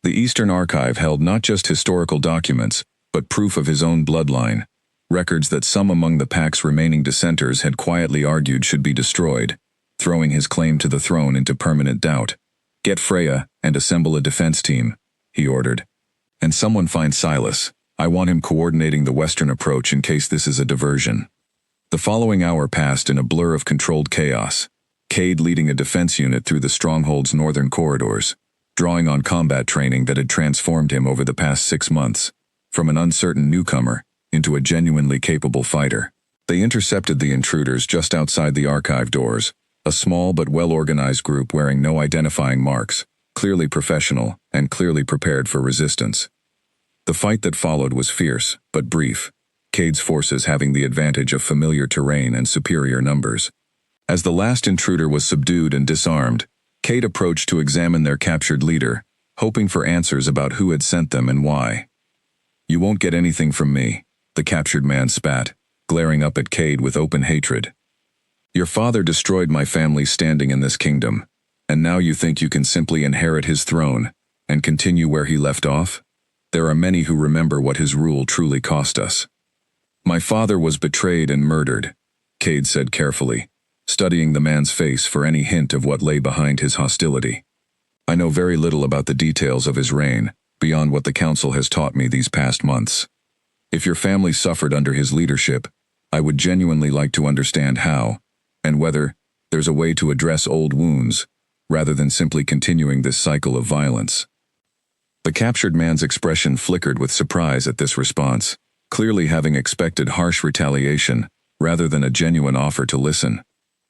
The Eastern Archive held not just historical documents, but proof of his own bloodline, records that some among the pack's remaining dissenters had quietly argued should be destroyed, throwing his claim to the throne into permanent doubt. "Get Freya and assemble a defense team," he ordered. "And someone find Silas. I want him coordinating the western approach in case this is a diversion." The following hour passed in a blur of controlled chaos, Cade leading a defense unit through the stronghold's northern corridors, drawing on combat training that had transformed him over the past 6 months, from an uncertain newcomer into a genuinely capable fighter. They intercepted the intruders just outside the archive doors, a small but well-organized group wearing no identifying marks, clearly professional and clearly prepared for resistance. The fight that followed was fierce, but brief, Cade's forces having the advantage of familiar terrain and superior numbers. As the last intruder was subdued and disarmed, Cade approached to examine their captured leader, hoping for answers about who had sent them and why. "You won't get anything from me," the captured man spat, glaring up at Cade with open hatred. "Your father destroyed my family's standing in this kingdom, and now you think you can simply inherit his throne and continue where he left off? There are many who remember what his rule truly cost us." "My father was betrayed and murdered," Cade said carefully, studying the man's face for any hint of what lay behind his hostility. "I know very little about the details of his reign, beyond what the council has taught me these past months. If your family suffered under his leadership, I would genuinely like to understand how, and whether there's a way to address old wounds, rather than simply continuing this cycle of violence." The captured man's expression flickered with surprise at this response, clearly having expected harsh retaliation, rather than a genuine offer to listen.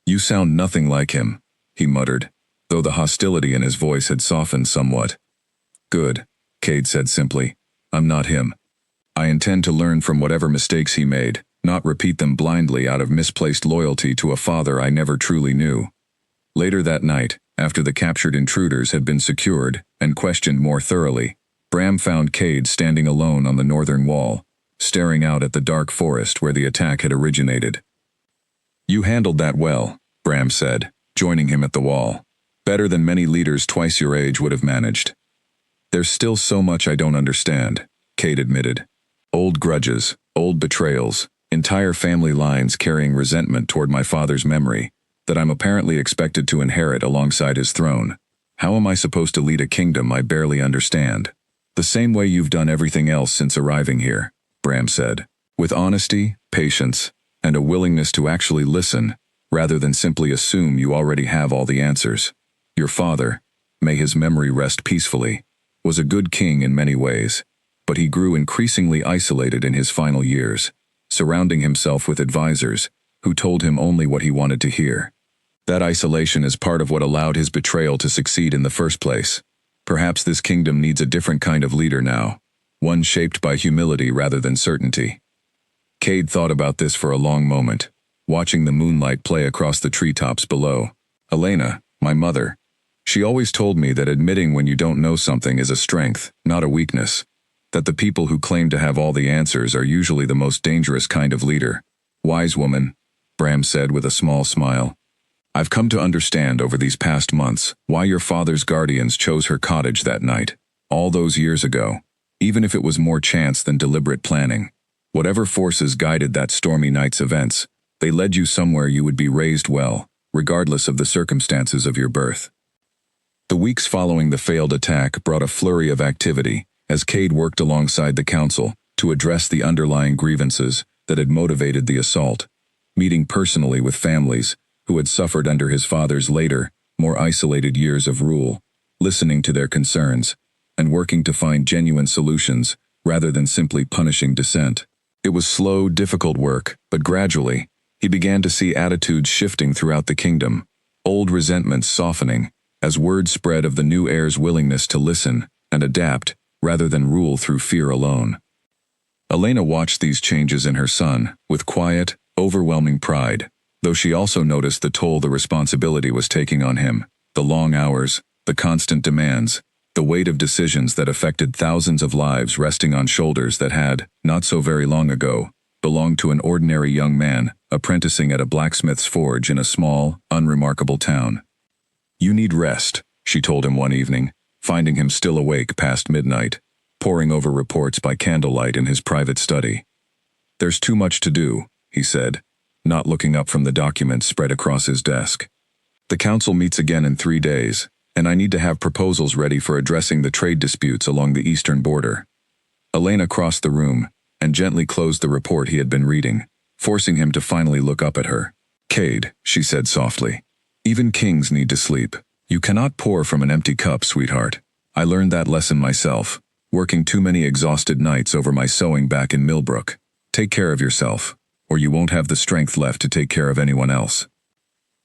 "You sound nothing like him," he muttered, though the hostility in his voice had softened somewhat. "Good," Cade said simply. "I'm not him. I intend to learn from whatever mistakes he made, not repeat them blindly out of misplaced loyalty to a father I never truly knew." Later that night, after the captured intruders had been secured and questioned more thoroughly, Bram found Cade standing alone on the northern wall, staring out at the dark forest where the attack had originated. "You handled that well," Bram said, joining him at the wall. "Better than many leaders twice your age would have managed." "There's still so much I don't understand," Cade admitted. "Old grudges, old betrayals, entire family lines carrying resentment toward my father's memory, that I'm apparently expected to inherit alongside his throne. How am I supposed to lead a kingdom I barely understand?" "The same way you've done everything else since arriving here," Bram said, "with honesty, patience, and a willingness to actually listen, rather than simply assume you already have all the answers. Your father, may his memory rest peacefully, was a good king in many ways, but he grew increasingly isolated in his final years, surrounding himself with advisors who told him only what he wanted to hear. That isolation is part of what allowed his betrayal to succeed in the first place. Perhaps this kingdom needs a different kind of leader now, one shaped by humility rather than certainty." Cade thought about this for a long moment, watching the moonlight play across the treetops below. "Elena, my mother, she always told me that admitting when you don't know something is a strength, not a weakness. That the people who claim to have all the answers are usually the most dangerous kind of leader." "Wise woman," Bram said with a small smile. "I've come to understand over these past months why your father's guardians chose her cottage that night, all those years ago, even if it was more chance than deliberate planning. Whatever forces guided that stormy night's events, they led you somewhere you would be raised well, regardless of the circumstances of your birth." The weeks following the failed attack brought a flurry of activity as Cade worked alongside the council to address the underlying grievances that had motivated the assault, meeting personally with families who had suffered under his father's later, more isolated years of rule, listening to their concerns, and working to find genuine solutions rather than simply punishing dissent. It was slow, difficult work, but gradually, he began to see attitudes shifting throughout the kingdom, old resentments softening, as word spread of the new heir's willingness to listen and adapt rather than rule through fear alone. Elena watched these changes in her son with quiet, overwhelming pride, though she also noticed the toll the responsibility was taking on him, the long hours, the constant demands, the weight of decisions that affected thousands of lives resting on shoulders that had, not so very long ago, belonged to an ordinary young man apprenticing at a blacksmith's forge in a small, unremarkable town. "You need rest," she told him one evening, finding him still awake past midnight, poring over reports by candlelight in his private study. "There's too much to do," he said, not looking up from the documents spread across his desk. "The council meets again in 3 days, and I need to have proposals ready for addressing the trade disputes along the eastern border." Elena crossed the room and gently closed the report he had been reading, forcing him to finally look up at her. "Cade," she said softly, "even kings need to sleep. You cannot pour from an empty cup, sweetheart. I learned that lesson myself, working too many exhausted nights over my sewing back in Millbrook. Take care of yourself, or you won't have the strength left to take care of anyone else."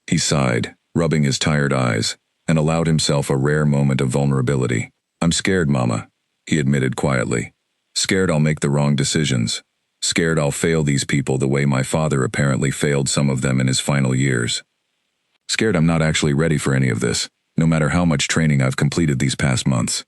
He sighed, rubbing his tired eyes, and allowed himself a rare moment of vulnerability. "I'm scared, Mama," he admitted quietly. "Scared I'll make the wrong decisions. Scared I'll fail these people the way my father apparently failed some of them in his final years. Scared I'm not actually ready for any of this, no matter how much training I've completed these past months."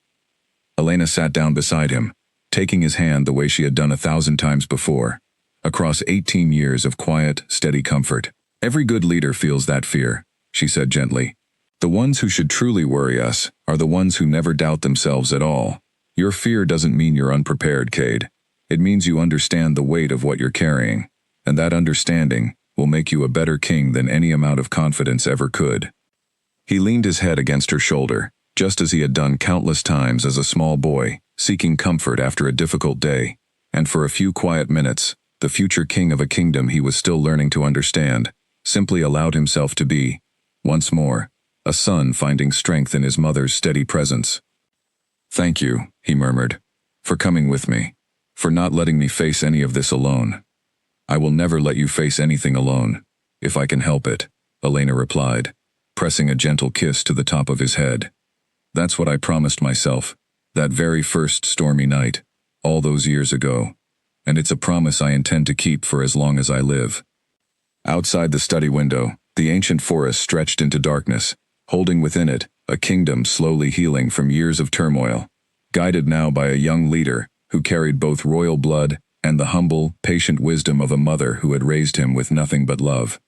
Elena sat down beside him, taking his hand the way she had done 1,000 times before, across 18 years of quiet, steady comfort. "Every good leader feels that fear," she said gently. "The ones who should truly worry us are the ones who never doubt themselves at all. Your fear doesn't mean you're unprepared, Cade. It means you understand the weight of what you're carrying, and that understanding will make you a better king than any amount of confidence ever could." He leaned his head against her shoulder, just as he had done countless times as a small boy, seeking comfort after a difficult day, and for a few quiet minutes, the future king of a kingdom he was still learning to understand, simply allowed himself to be, once more, a son finding strength in his mother's steady presence. "Thank you," he murmured, "for coming with me, for not letting me face any of this alone." "I will never let you face anything alone, if I can help it," Elena replied, pressing a gentle kiss to the top of his head. "That's what I promised myself, that very first stormy night, all those years ago, and it's a promise I intend to keep for as long as I live." Outside the study window, the ancient forest stretched into darkness, holding within it a kingdom slowly healing from years of turmoil, guided now by a young leader who carried both royal blood and the humble, patient wisdom of a mother who had raised him with nothing but love.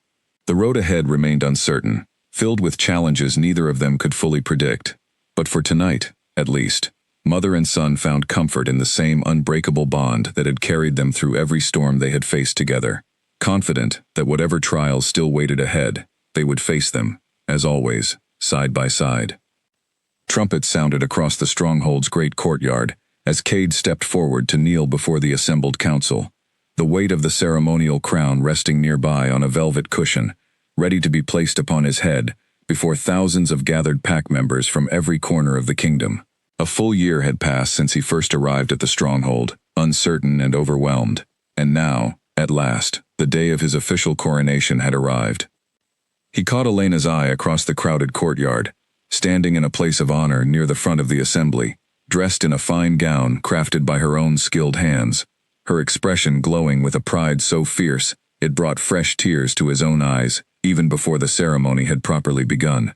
The road ahead remained uncertain, filled with challenges neither of them could fully predict. But for tonight, at least, mother and son found comfort in the same unbreakable bond that had carried them through every storm they had faced together, confident that whatever trials still waited ahead, they would face them, as always, side by side. Trumpets sounded across the stronghold's great courtyard, as Cade stepped forward to kneel before the assembled council, the weight of the ceremonial crown resting nearby on a velvet cushion, ready to be placed upon his head, before thousands of gathered pack members from every corner of the kingdom. A full year had passed since he first arrived at the stronghold, uncertain and overwhelmed, and now, at last, the day of his official coronation had arrived. He caught Elena's eye across the crowded courtyard, standing in a place of honor near the front of the assembly, dressed in a fine gown crafted by her own skilled hands, her expression glowing with a pride so fierce it brought fresh tears to his own eyes, even before the ceremony had properly begun.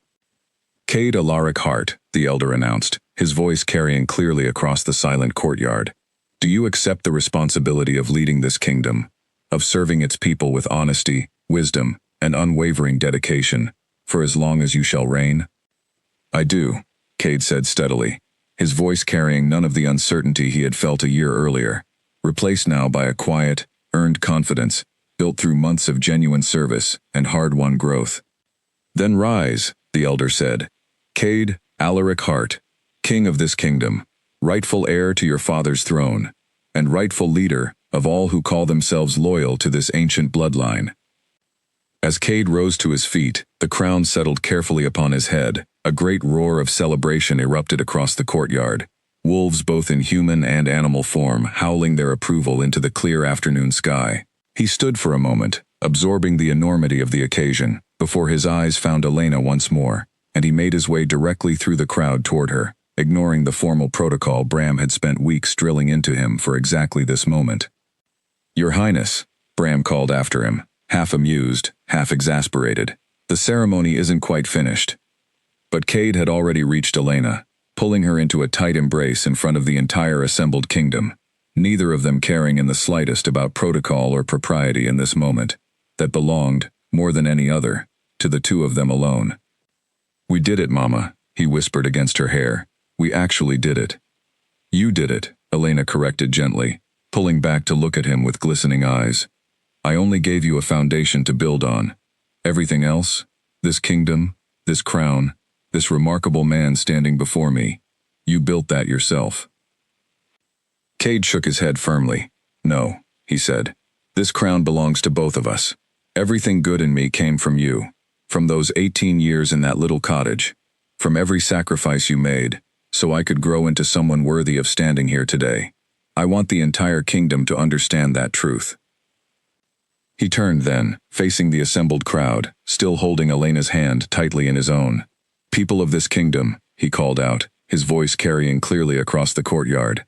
"Cade Alaric Hart," the elder announced, his voice carrying clearly across the silent courtyard. "Do you accept the responsibility of leading this kingdom, of serving its people with honesty, wisdom, and unwavering dedication, for as long as you shall reign?" "I do," Cade said steadily, his voice carrying none of the uncertainty he had felt a year earlier, replaced now by a quiet, earned confidence, built through months of genuine service and hard-won growth. "Then rise," the elder said. "Cade Alaric Hart, king of this kingdom, rightful heir to your father's throne, and rightful leader of all who call themselves loyal to this ancient bloodline." As Cade rose to his feet, the crown settled carefully upon his head. A great roar of celebration erupted across the courtyard, wolves both in human and animal form howling their approval into the clear afternoon sky. He stood for a moment, absorbing the enormity of the occasion, before his eyes found Elena once more, and he made his way directly through the crowd toward her, ignoring the formal protocol Bram had spent weeks drilling into him for exactly this moment. "Your Highness," Bram called after him, half amused, half exasperated. "The ceremony isn't quite finished." But Cade had already reached Elena, pulling her into a tight embrace in front of the entire assembled kingdom, neither of them caring in the slightest about protocol or propriety in this moment, that belonged, more than any other, to the two of them alone. "We did it, Mama," he whispered against her hair. We actually did it. You did it, Elena corrected gently, pulling back to look at him with glistening eyes. I only gave you a foundation to build on. Everything else, this kingdom, this crown, this remarkable man standing before me, you built that yourself. Cade shook his head firmly. No, he said. This crown belongs to both of us. Everything good in me came from you, from those 18 years in that little cottage, from every sacrifice you made, so I could grow into someone worthy of standing here today. I want the entire kingdom to understand that truth. He turned then, facing the assembled crowd, still holding Elena's hand tightly in his own. People of this kingdom, he called out, his voice carrying clearly across the courtyard.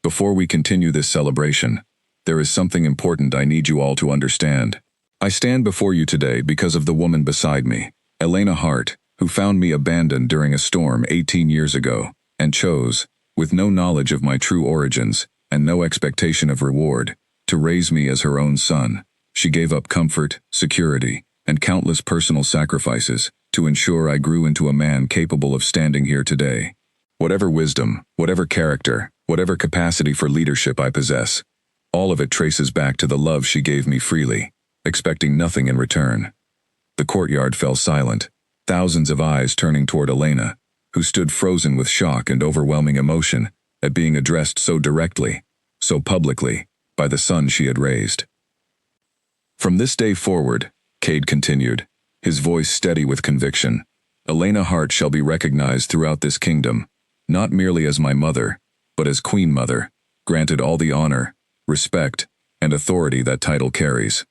Before we continue this celebration, there is something important I need you all to understand. I stand before you today because of the woman beside me, Elena Hart, who found me abandoned during a storm 18 years ago, and chose, with no knowledge of my true origins, and no expectation of reward, to raise me as her own son. She gave up comfort, security, and countless personal sacrifices to ensure I grew into a man capable of standing here today. Whatever wisdom, whatever character, whatever capacity for leadership I possess, all of it traces back to the love she gave me freely, expecting nothing in return. The courtyard fell silent, thousands of eyes turning toward Elena, who stood frozen with shock and overwhelming emotion at being addressed so directly, so publicly, by the son she had raised. From this day forward, Cade continued, his voice steady with conviction, Elena Hart shall be recognized throughout this kingdom, not merely as my mother, but as Queen Mother, granted all the honor, respect, and authority that title carries.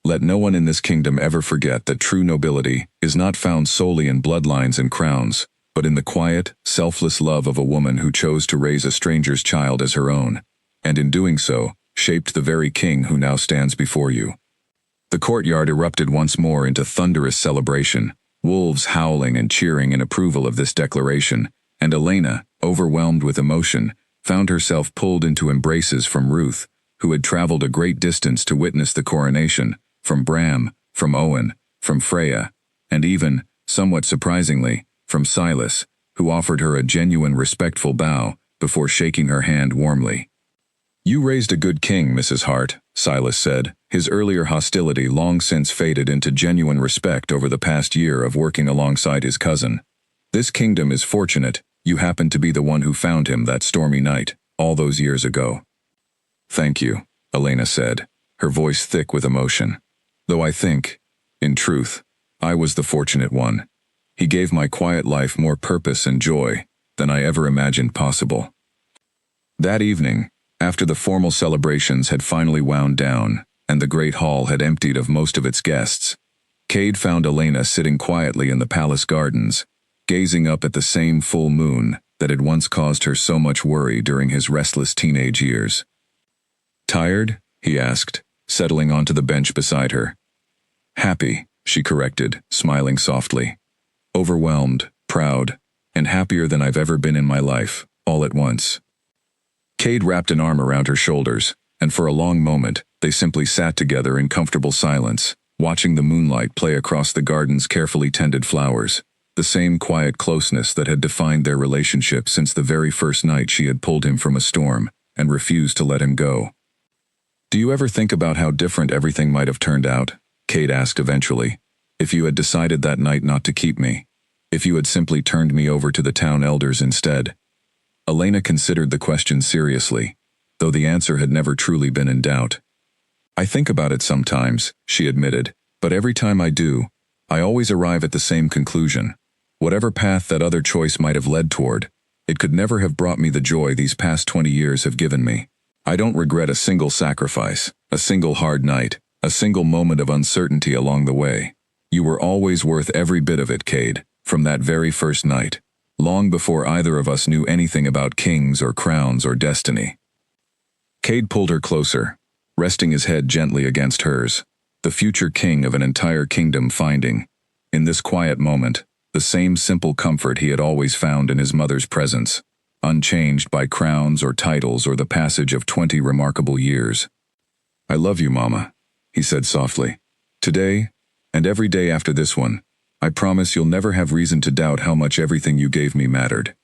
Let no one in this kingdom ever forget that true nobility is not found solely in bloodlines and crowns, but in the quiet, selfless love of a woman who chose to raise a stranger's child as her own, and in doing so, shaped the very king who now stands before you. The courtyard erupted once more into thunderous celebration, wolves howling and cheering in approval of this declaration, and Elena, overwhelmed with emotion, found herself pulled into embraces from Ruth, who had traveled a great distance to witness the coronation, from Bram, from Owen, from Freya, and even, somewhat surprisingly, from Silas, who offered her a genuine respectful bow before shaking her hand warmly. You raised a good king, Mrs. Hart, Silas said, his earlier hostility long since faded into genuine respect over the past year of working alongside his cousin. This kingdom is fortunate you happened to be the one who found him that stormy night, all those years ago. Thank you, Elena said, her voice thick with emotion. Though I think, in truth, I was the fortunate one. He gave my quiet life more purpose and joy than I ever imagined possible. That evening, after the formal celebrations had finally wound down and the great hall had emptied of most of its guests, Cade found Elena sitting quietly in the palace gardens, gazing up at the same full moon that had once caused her so much worry during his restless teenage years. Tired? He asked, settling onto the bench beside her. Happy, she corrected, smiling softly. Overwhelmed, proud, and happier than I've ever been in my life, all at once. Cade wrapped an arm around her shoulders, and for a long moment, they simply sat together in comfortable silence, watching the moonlight play across the garden's carefully tended flowers, the same quiet closeness that had defined their relationship since the very first night she had pulled him from a storm and refused to let him go. Do you ever think about how different everything might have turned out? Cade asked eventually. If you had decided that night not to keep me. If you had simply turned me over to the town elders instead. Elena considered the question seriously, though the answer had never truly been in doubt. I think about it sometimes, she admitted, but every time I do, I always arrive at the same conclusion. Whatever path that other choice might have led toward, it could never have brought me the joy these past 20 years have given me. I don't regret a single sacrifice, a single hard night, a single moment of uncertainty along the way. You were always worth every bit of it, Cade, from that very first night, long before either of us knew anything about kings or crowns or destiny. Cade pulled her closer, resting his head gently against hers, the future king of an entire kingdom finding, in this quiet moment, the same simple comfort he had always found in his mother's presence, unchanged by crowns or titles or the passage of 20 remarkable years. I love you, Mama, he said softly. Today, and every day after this one, I promise you'll never have reason to doubt how much everything you gave me mattered.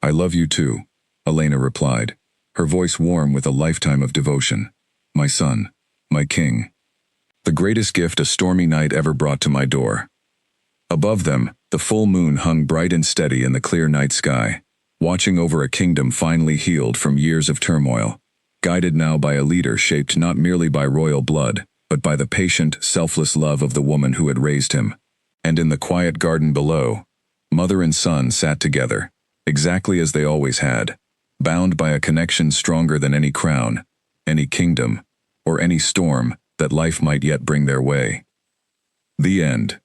I love you too, Elena replied, her voice warm with a lifetime of devotion. My son, my king. The greatest gift a stormy night ever brought to my door. Above them, the full moon hung bright and steady in the clear night sky, watching over a kingdom finally healed from years of turmoil, guided now by a leader shaped not merely by royal blood, but by the patient, selfless love of the woman who had raised him. And in the quiet garden below, mother and son sat together, exactly as they always had, bound by a connection stronger than any crown, any kingdom, or any storm that life might yet bring their way. The end.